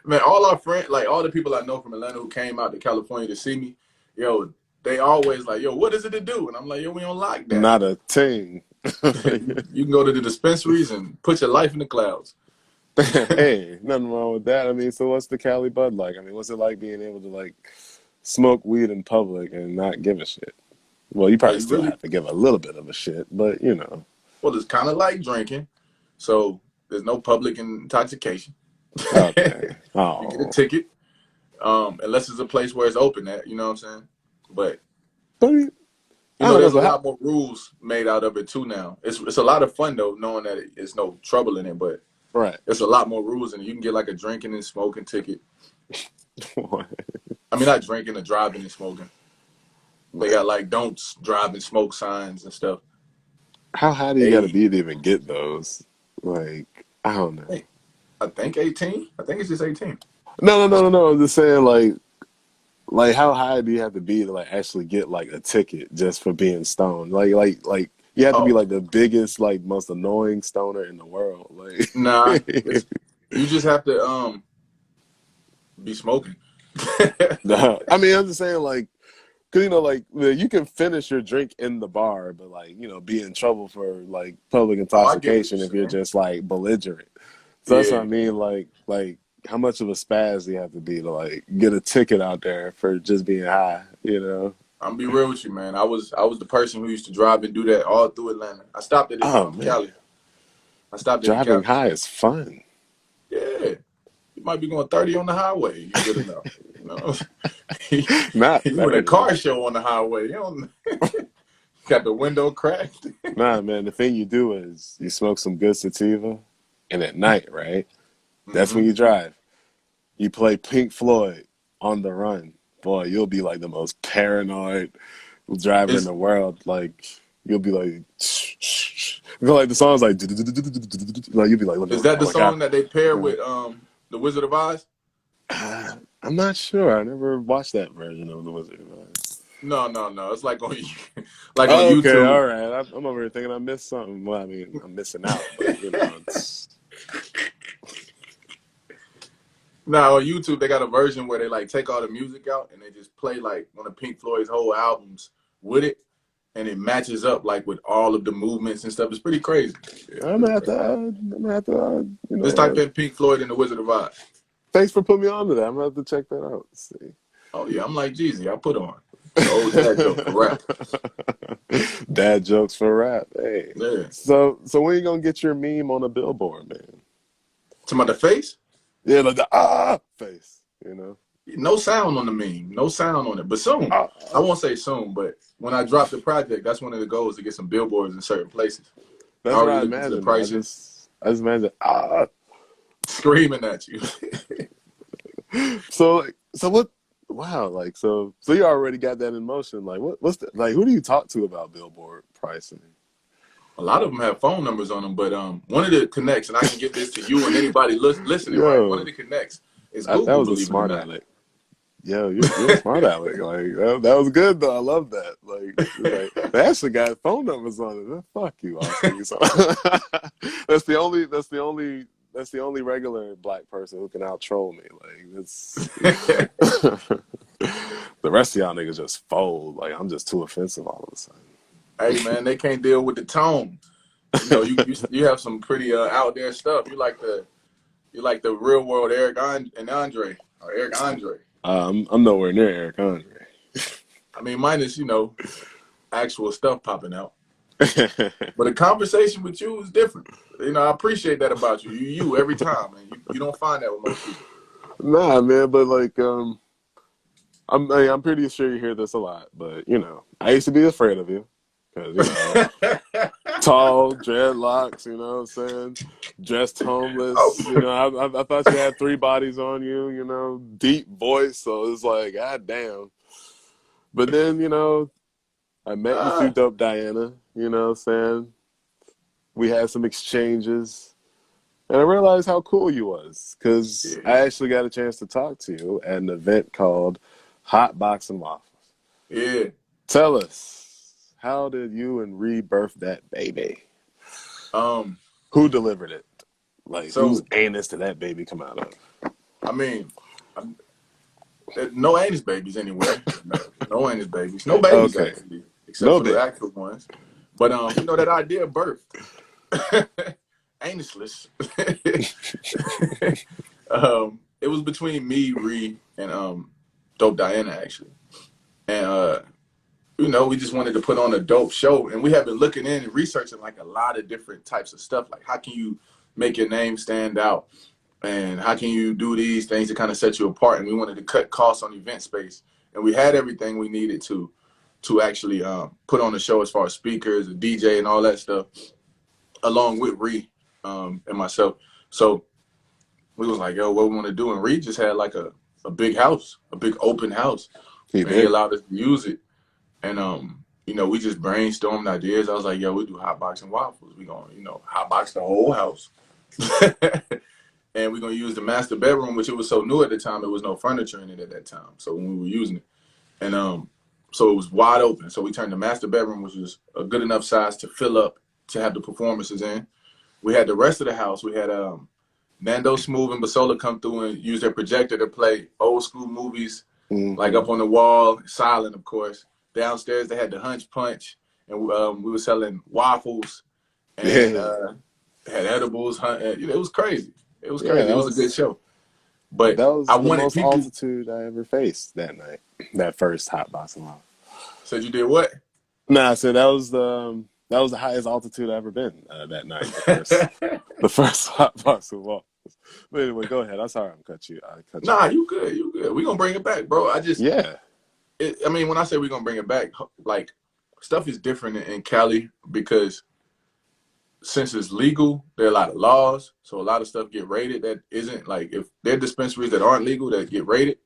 Man, all our friends, like all the people I know from Atlanta who came out to California to see me, yo, they always like, yo, what is it to do? And I'm like, yo, we on lockdown. Not a ting. You can go to the dispensaries and put your life in the clouds. Hey, nothing wrong with that. I mean, so what's the Cali Bud like? I mean, what's it like being able to smoke weed in public and not give a shit? Well, you probably You still really, have to give a little bit of a shit, but you know. well, it's kind of like drinking. So there's no public intoxication. Okay. You get a Oh, ticket, unless it's a place where it's open at, you know what I'm saying? But but I don't know. there's a But lot more rules made out of it too now. It's a lot of fun though, knowing that it's no trouble in it, but right. there's a lot more rules in it. You can get like a drinking and smoking ticket. I mean, not drinking, a driving and smoking. They got like don't drive and smoke signs and stuff. How high do you got to Hey, be to even get those? Like, I don't know. hey, I think 18. I think it's just 18. No. I'm just saying, like how high do you have to be to actually get a ticket just for being stoned? Like you have to be Oh, the biggest, most annoying stoner in the world. nah, Like, it's you just have to be smoking. no, I mean I'm just saying cause you can finish your drink in the bar, but be in trouble for public Oh, I get what intoxication if you're you're saying. just belligerent. So that's what I Yeah, mean. How much of a spaz do you have to be to get a ticket out there for just being high? You know? I'm gonna be real with you, man. I was the person who used to drive and do that all through Atlanta. I stopped it in Oh Cali. man, I stopped it in driving Cali. high is fun. Yeah, you might be going 30 on the highway. You good enough, you know. Not You in a 30. car show on the highway. You don't got the window cracked. Nah, man. The thing you do is you smoke some good sativa, and at night, right? That's when Hmm. you drive. You play Pink Floyd on the run. boy, you'll be like the most paranoid driver in Is the world. Like you'll be like, you know, like the song's like, like you'll be like, is oh that the my god. song that they pair Uh, with the Wizard of Oz? I'm not sure. I never watched that version of the Wizard of Oz. No, no, no. It's like on like on Oh, okay, YouTube. all right. I'm over here thinking I missed something. Well, I mean, I'm missing out, but you know, it's Now on YouTube they got a version where they like take all the music out and they just play like one of Pink Floyd's whole albums with it, and it matches up like with all of the movements and stuff. It's pretty crazy. Yeah, it's I'm pretty gonna have to, crazy. you Just type know, in Pink Floyd and the Wizard of Oz. thanks for putting me on to that. I'm gonna have to check that out. See. Oh yeah, I'm like Jeezy. I put on the old dad joke for rap. Dad jokes for rap. Hey, Yeah. so when you gonna get your meme on a billboard, man? To my the face. Yeah, like the face. You know, No sound on the meme. No sound on it. But soon. ah. I won't say soon, but when I drop the project, that's one of the goals to get some billboards in certain places. I That's what already I looked into the imagine. pricing. I just imagine Screaming at you. So like, so what? Wow, like so you already got that in motion. Like what's the, like who do you talk to about billboard pricing? A lot of them have phone numbers on them, but one of the connects, and I can give this to you and anybody listening, right? One of Yo, the connects is that Google, was a believe it or smart not. aleck. Yo, you're a smart aleck. Like that was good though. I love that. Like they actually got phone numbers on it. Fuck you, Austin. So, that's the only regular black person who can out troll me. Like it's the rest of y'all niggas just fold. Like I'm just too offensive all of a sudden. Hey man, they can't deal with the tone. You know, you have some pretty out there stuff. You like the real world and Andre or Eric Andre. I'm nowhere near Eric Andre. I mean, minus actual stuff popping out. But a conversation with you is different. You know, I appreciate that about you. You every time, man. You don't find that with most people. Nah, man, but like I'm pretty sure you hear this a lot, but you know, I used to be afraid of you because you know, tall, dreadlocks, you know what I'm saying, dressed homeless, you Oh, know, I thought you had three bodies on you, you know, deep voice, so it's like, god damn. But then you know, I met you through Dope Diana, you know what I'm saying. We had some exchanges. And I realized how cool you was because yeah, I actually got a chance to talk to you at an event called Hot Box and Waffles. yeah. Tell us, how did you and rebirth that baby? Um, Who delivered it? Like, whose so anus did that baby come out of? I mean, no anus babies anywhere. No, no anus babies. No babies Okay, actually, except no for the babies. actual ones. But you know that idea birthed anusless. It was between me, Ree, and Dope Diana actually, and you know, we just wanted to put on a dope show, and we have been looking in and researching like a lot of different types of stuff. Like, how can you make your name stand out, and how can you do these things to kind of set you apart? And we wanted to cut costs on event space, and we had everything we needed to actually put on the show as far as speakers, a DJ, and all that stuff, along with Ree and myself. So we was like, yo, what we want to do, and Ree just had like a big house, a big open house, He and he did. allowed us to use it. And you know, we just brainstormed ideas. I was like, yo, we do hot box and waffles. We gonna, you know, hot box the whole house. And we're gonna use the master bedroom, which it was so new at the time, there was no furniture in it at that time. So when we were using it. And so it was wide open. So we turned the master bedroom, which was a good enough size to fill up to have the performances in. We had the rest of the house. We had Nando Smooth and Basola come through and use their projector to play old school movies, like Mm-hmm. up on the wall, silent, of course. Downstairs, they had the Hunch Punch, and we were selling waffles and Yeah, had edibles. It was crazy. It was yeah. crazy. It was a good show. But That I was the wanted most people. altitude I ever faced that night. That first hot box and waffles. Said you did what? Nah, so that was the highest altitude I ever been that night. The first hot box of waffles. But anyway, go ahead. I'm sorry I'm cut you. I cut you Nah, off. you good. You good. We gonna bring it back, bro. Yeah. I mean, when I say we gonna bring it back, like stuff is different in Cali because since it's legal, there are a lot of laws. So a lot of stuff get rated that isn't like if there are dispensaries that aren't legal that get rated.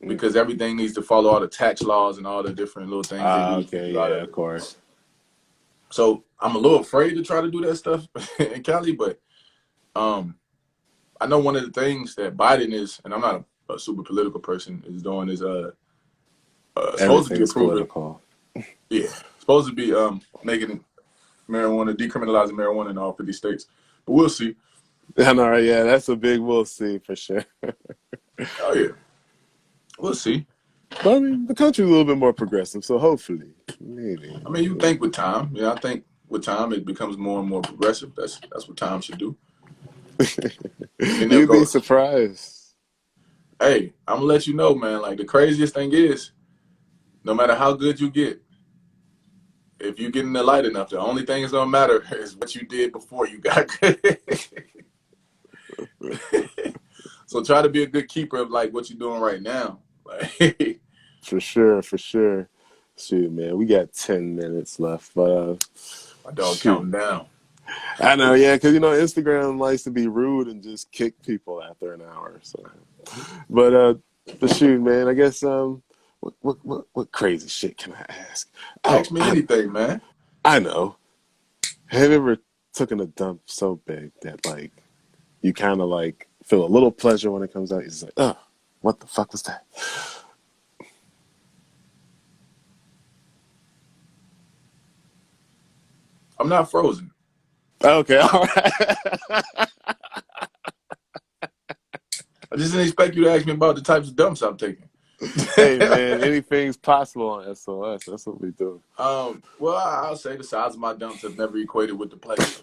because everything needs to follow all the tax laws and all the different little things they do to keep Okay, you out yeah, of of it. course. So I'm a little afraid to try to do that stuff in Cali, but um, I know one of the things that Biden is, and I'm not a super political person, is doing is supposed to be Everything's approving, political. yeah, supposed to be making marijuana, decriminalizing marijuana in all 50 states, but we'll see. I know, right? Yeah, that's a big we'll see for sure. Oh yeah, we'll see. But I mean, the country's a little bit more progressive, so hopefully, maybe. I mean, you think with time, yeah, I think with time it becomes more and more progressive. That's what time should do. Then they'll You'd be go, surprised. hey, I'm gonna let you know, man. Like the craziest thing is, no matter how good you get, if you get in the light enough, the only thing that's gonna matter is what you did before you got good. So try to be a good keeper of like what you're doing right now. Like For sure, for sure. Shoot, man, we got 10 minutes left, but my dog shoot. counting down. I know, yeah, because Instagram likes to be rude and just kick people after an hour. So, but shoot, man, I guess what crazy shit can I ask? Oh, Ask me anything, man. I know. Have you ever taken a dump so big that like you kind of like feel a little pleasure when it comes out? You're just like, oh, what the fuck was that? I'm not frozen. Okay, all right. I just didn't expect you to ask me about the types of dumps I'm taking. Hey man, anything's possible on SOS. That's what we do. Well, I'll say the size of my dumps have never equated with the pleasure.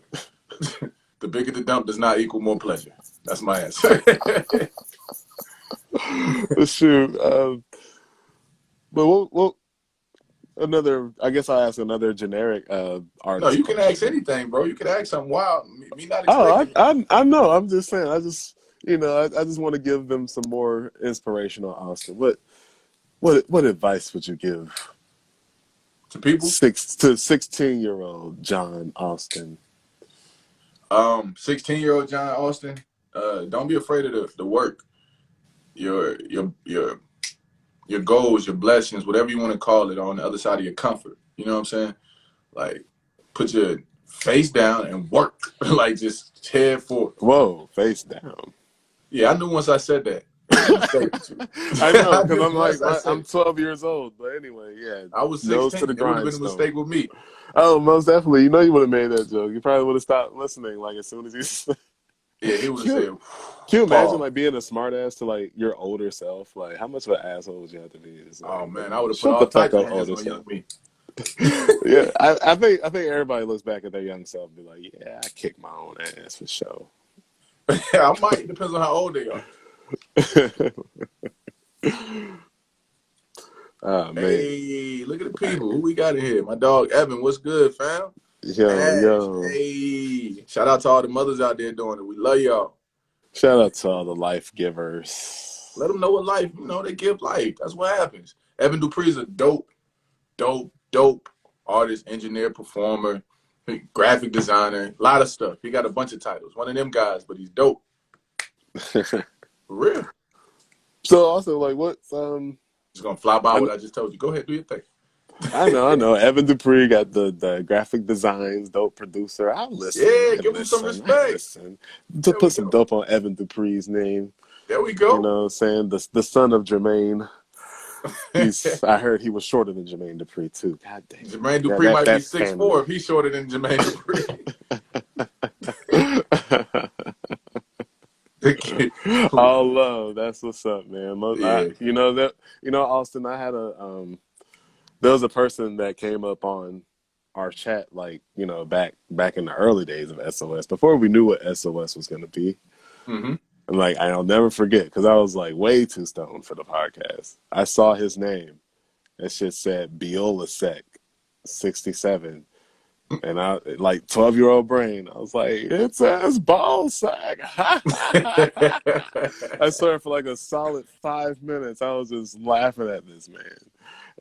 The bigger the dump does not equal more pleasure. That's my answer. Shoot, but we'll another. I guess I'll ask another generic No, artist you can ask question. anything, bro. You can ask something wild. Me not Oh, expecting. I know. I'm just saying. I just I just want to give them some more inspiration on Austin. What advice would you give To people. 16-year-old John Austin? 16-year-old John Alston, don't be afraid of the work. Your your goals, your blessings, whatever you want to call it, are on the other side of your comfort. You know what I'm saying? Like, put your face down and work. Like, just head forward. Whoa, face down. Yeah, I knew once I said that, it was a mistake with you. I know, I because knew I'm like once I said I'm it. 12 years old. But anyway, yeah, I was nose to 16. the It would have been a mistake grindstone. with me. Oh, most definitely. You would have made that joke. You probably would have stopped listening like as soon as you. Yeah, he would have Can you, said, can you imagine Paul. like being a smartass to like your older self? Like how much of an asshole would you have to be? It's Oh like, man, I would have put shut the all fuck types of up, hands older on self. young me. Yeah, I think everybody looks back at their young self and be like, yeah, I kicked my own ass for sure. I might. Depends on how old they are. Oh man, Hey, look at the people. Who we got in here? My dog Evan. What's good, fam? yo Ash. yo, Hey. Shout out to all the mothers out there doing it. We love y'all. shout out to all the life givers. Let them know what life, they give life. That's what happens. Evan Dupree is a dope artist, engineer, performer, graphic designer, a lot of stuff. He got a bunch of titles. One of them guys, but he's dope. For real. So also like what's Just gonna fly by I, what I just told you. Go ahead, do your thing. I know. Evan Dupree got the graphic designs, dope producer. Yeah, give him some I respect. listen. To There we put some go. dope on Evan Dupree's name. There we You go. know what I'm saying? The son of Jermaine. I heard he was shorter than Jermaine Dupri too. God damn. Jermaine Yeah, Dupri might be that's 6'4" family. if he's shorter than Jermaine Dupri. All love. That's what's up, man. Yeah. Austin. I had there was a person that came up on our chat, like back in the early days of SOS, before we knew what SOS was going to be. Mm-hmm. And like I'll never forget because I was like way too stoned for the podcast. I saw his name. That shit said Biola Sec, 67. And I like 12-year-old brain. I was like, it says ball sack. I swear for like a solid 5 minutes, I was just laughing at this man.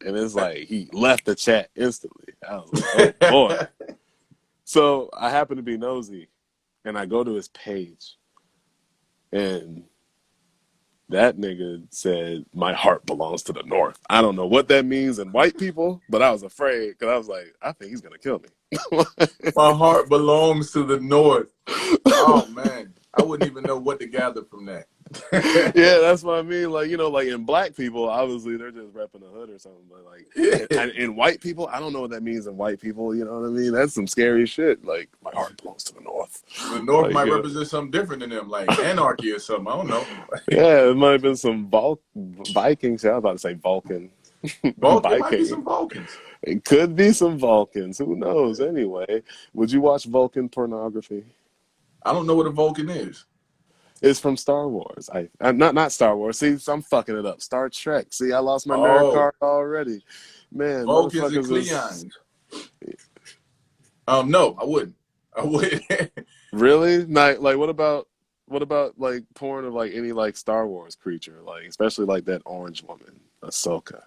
And it's like he left the chat instantly. I was like, oh boy. So I happen to be nosy and I go to his page and That nigga said, "My heart belongs to the North." I don't know what that means in white people, but I was afraid because I was like, I think he's gonna kill me. My heart belongs to the North. Oh man, I wouldn't even know what to gather from that. Yeah, that's what I mean. Like, like in black people, obviously they're just repping the hood or something. But like Yeah. in white people, I don't know what that means in white people. You know what I mean? That's some scary shit. Like, my heart belongs to the North. The North Like, might represent something different than them, like anarchy or something. I don't know. yeah, it might have been some Vikings. I was about to say Vulcan. Vulcan, it might be Viking. some Vulcans. It could be some Vulcans. Who knows? Anyway, would you watch Vulcan pornography? I don't know what a Vulcan is. It's from Star Wars. I'm not Star Wars. See, I'm fucking it up. Star Trek. See, I lost my nerd Oh, card already. Man, Vulcans and motherfuckers is Cleons. No, I wouldn't. I wouldn't. really like what about like porn of like any like Star Wars creature, like especially like that orange woman, Ahsoka.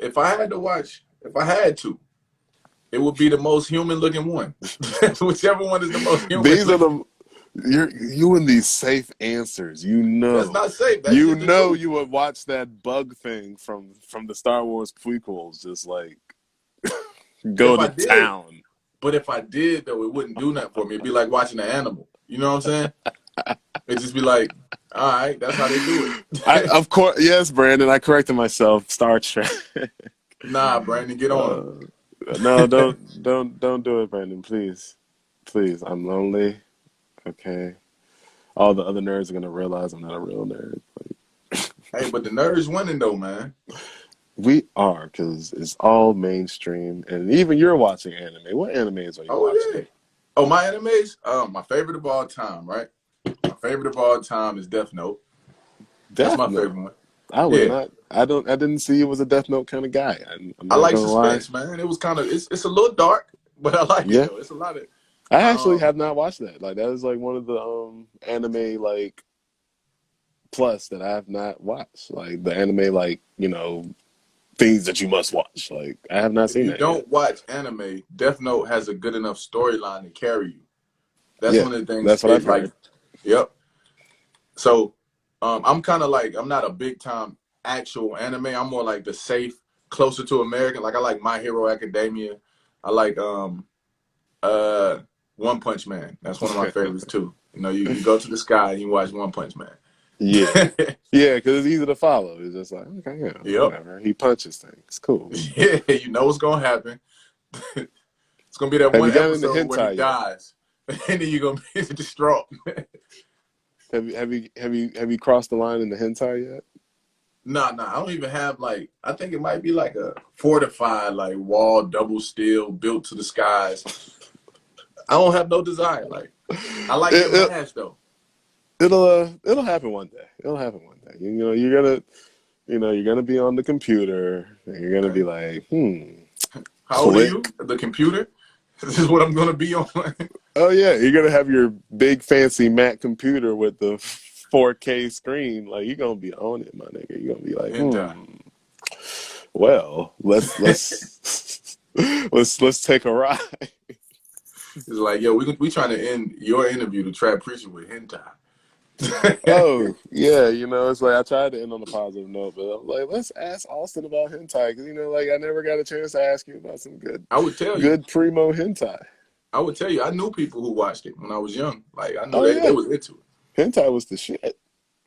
If I had to watch, if I had to, it would be the most human looking one. Whichever one is the most human These are looking. the you and these safe answers. That's not safe. That's just the truth. You would watch that bug thing from the Star Wars prequels, just like go If to I did, town. but if I did though, it wouldn't do nothing for me. It'd be like watching an animal. You know what I'm saying? It'd just be like, all right, that's how they do it. Of course, yes, Brandon. I corrected myself. Star Trek. Nah, Brandon, get on uh, no, don't do it, Brandon. Please, please. I'm lonely. Okay. All the other nerds are gonna realize I'm not a real nerd. him. Hey, but the nerds winning though, man. We are, because it's all mainstream, and even you're watching anime. What animes are you Oh yeah. watching? Oh, my animes. My favorite of all time, right? My favorite of all time is Death Note. That's Death my favorite Note. one. I would Yeah, not. I don't. I didn't see you was a Death Note kind of guy. I'm I not like gonna lie. suspense, man. It was kind of it's a little dark, but I like it Yeah, though. It's a lot of I actually um. have not watched that. Like, that is like one of the anime like plus that I have not watched. Like the anime like things that you must watch. Like, I have not If seen you that yet. don't watch anime, Death Note has a good enough storyline to carry you. That's Yeah, one of the things. that's what I've It like, heard. yep. So, I'm kind of like I'm not a big time actual anime. I'm more like the safe, closer to American. Like I like My Hero Academia. I like uh One Punch Man. That's one of my favorites too. You go to the sky and you watch One Punch Man. Yeah, yeah, because it's easy to follow. It's just like, okay, yeah, Yep. whatever. He punches things. Cool. Yeah, you know what's gonna happen. It's gonna be that Have one you gotten into episode where he hentai yet? dies, and then you're gonna be distraught. Have you crossed the line into hentai yet? Nah. I don't even have like. I think it might be like a fortified like wall, double steel, built to the skies. I don't have no desire. Like I like It, getting it mashed though. it'll happen one day. It'll happen one day. You're gonna be on the computer and you're gonna Okay. be like, How old are you? click. The computer. This is what I'm gonna be on. Oh yeah, you're gonna have your big fancy Mac computer with the 4K screen. Like, you're gonna be on it, my nigga. You're gonna be like, Hentai. well, let's let's take a ride. It's like, yo, we trying to end your interview to Trap Preacher with hentai. Oh yeah, it's like I tried to end on a positive note, but I'm like, let's ask Alston about hentai, because like I never got a chance to ask you about some good, I would tell you. good primo hentai. I would tell you. I knew people who watched it when I was young. Like I knew Oh they yeah, was into hentai was the shit. it.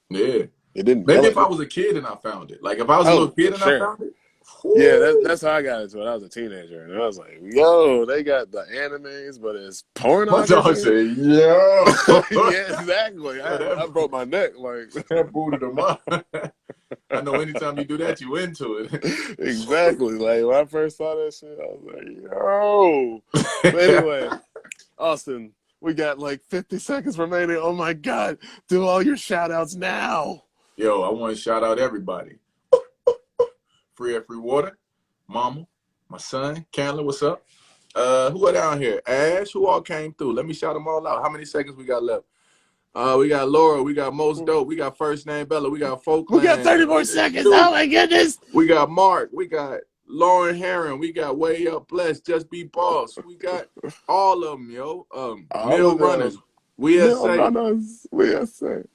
Yeah. It didn't Maybe yell if at I me. was a kid and I found it. Like if I was a little Oh, kid for and I sure. found it. Yeah, Whoo! that's how I got into it. I was a teenager, and I was like, "Yo, they got the animes, but it's My dog pornography." said, yo. Yeah, exactly. Yo, I broke my neck. Like, that booted him up. I know anytime you do that, you into exactly. Like, when I first saw that shit, I was like, "Yo." But it. anyway, Austin, we got like 50 seconds remaining. Oh my God, do all your shout outs now. Yo, I want to shout out everybody. Free at Free Water, Mama, my son, Candler, what's up? Who are down here? Ash, who all came through? Let me shout them all out. How many seconds we got left? We got Laura, we got Most Dope, we got First Name Bella, we got We got Folkland, 30 more seconds. Oh my goodness. we got Mark, we got Lauren Herron, we got Way Up Blessed, Just Be Boss, we got all of them, yo. All Mill of Runners, them. We Mill say, runners. We are saying.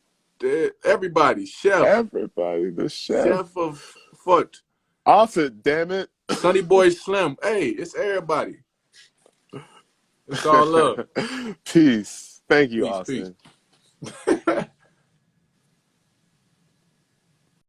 Everybody, chef, Everybody, the chef. chef of foot, Alston, damn it. Sonny Boy Slim. Hey, it's everybody. It's all love. Peace. Thank you, Peace, peace. Alston.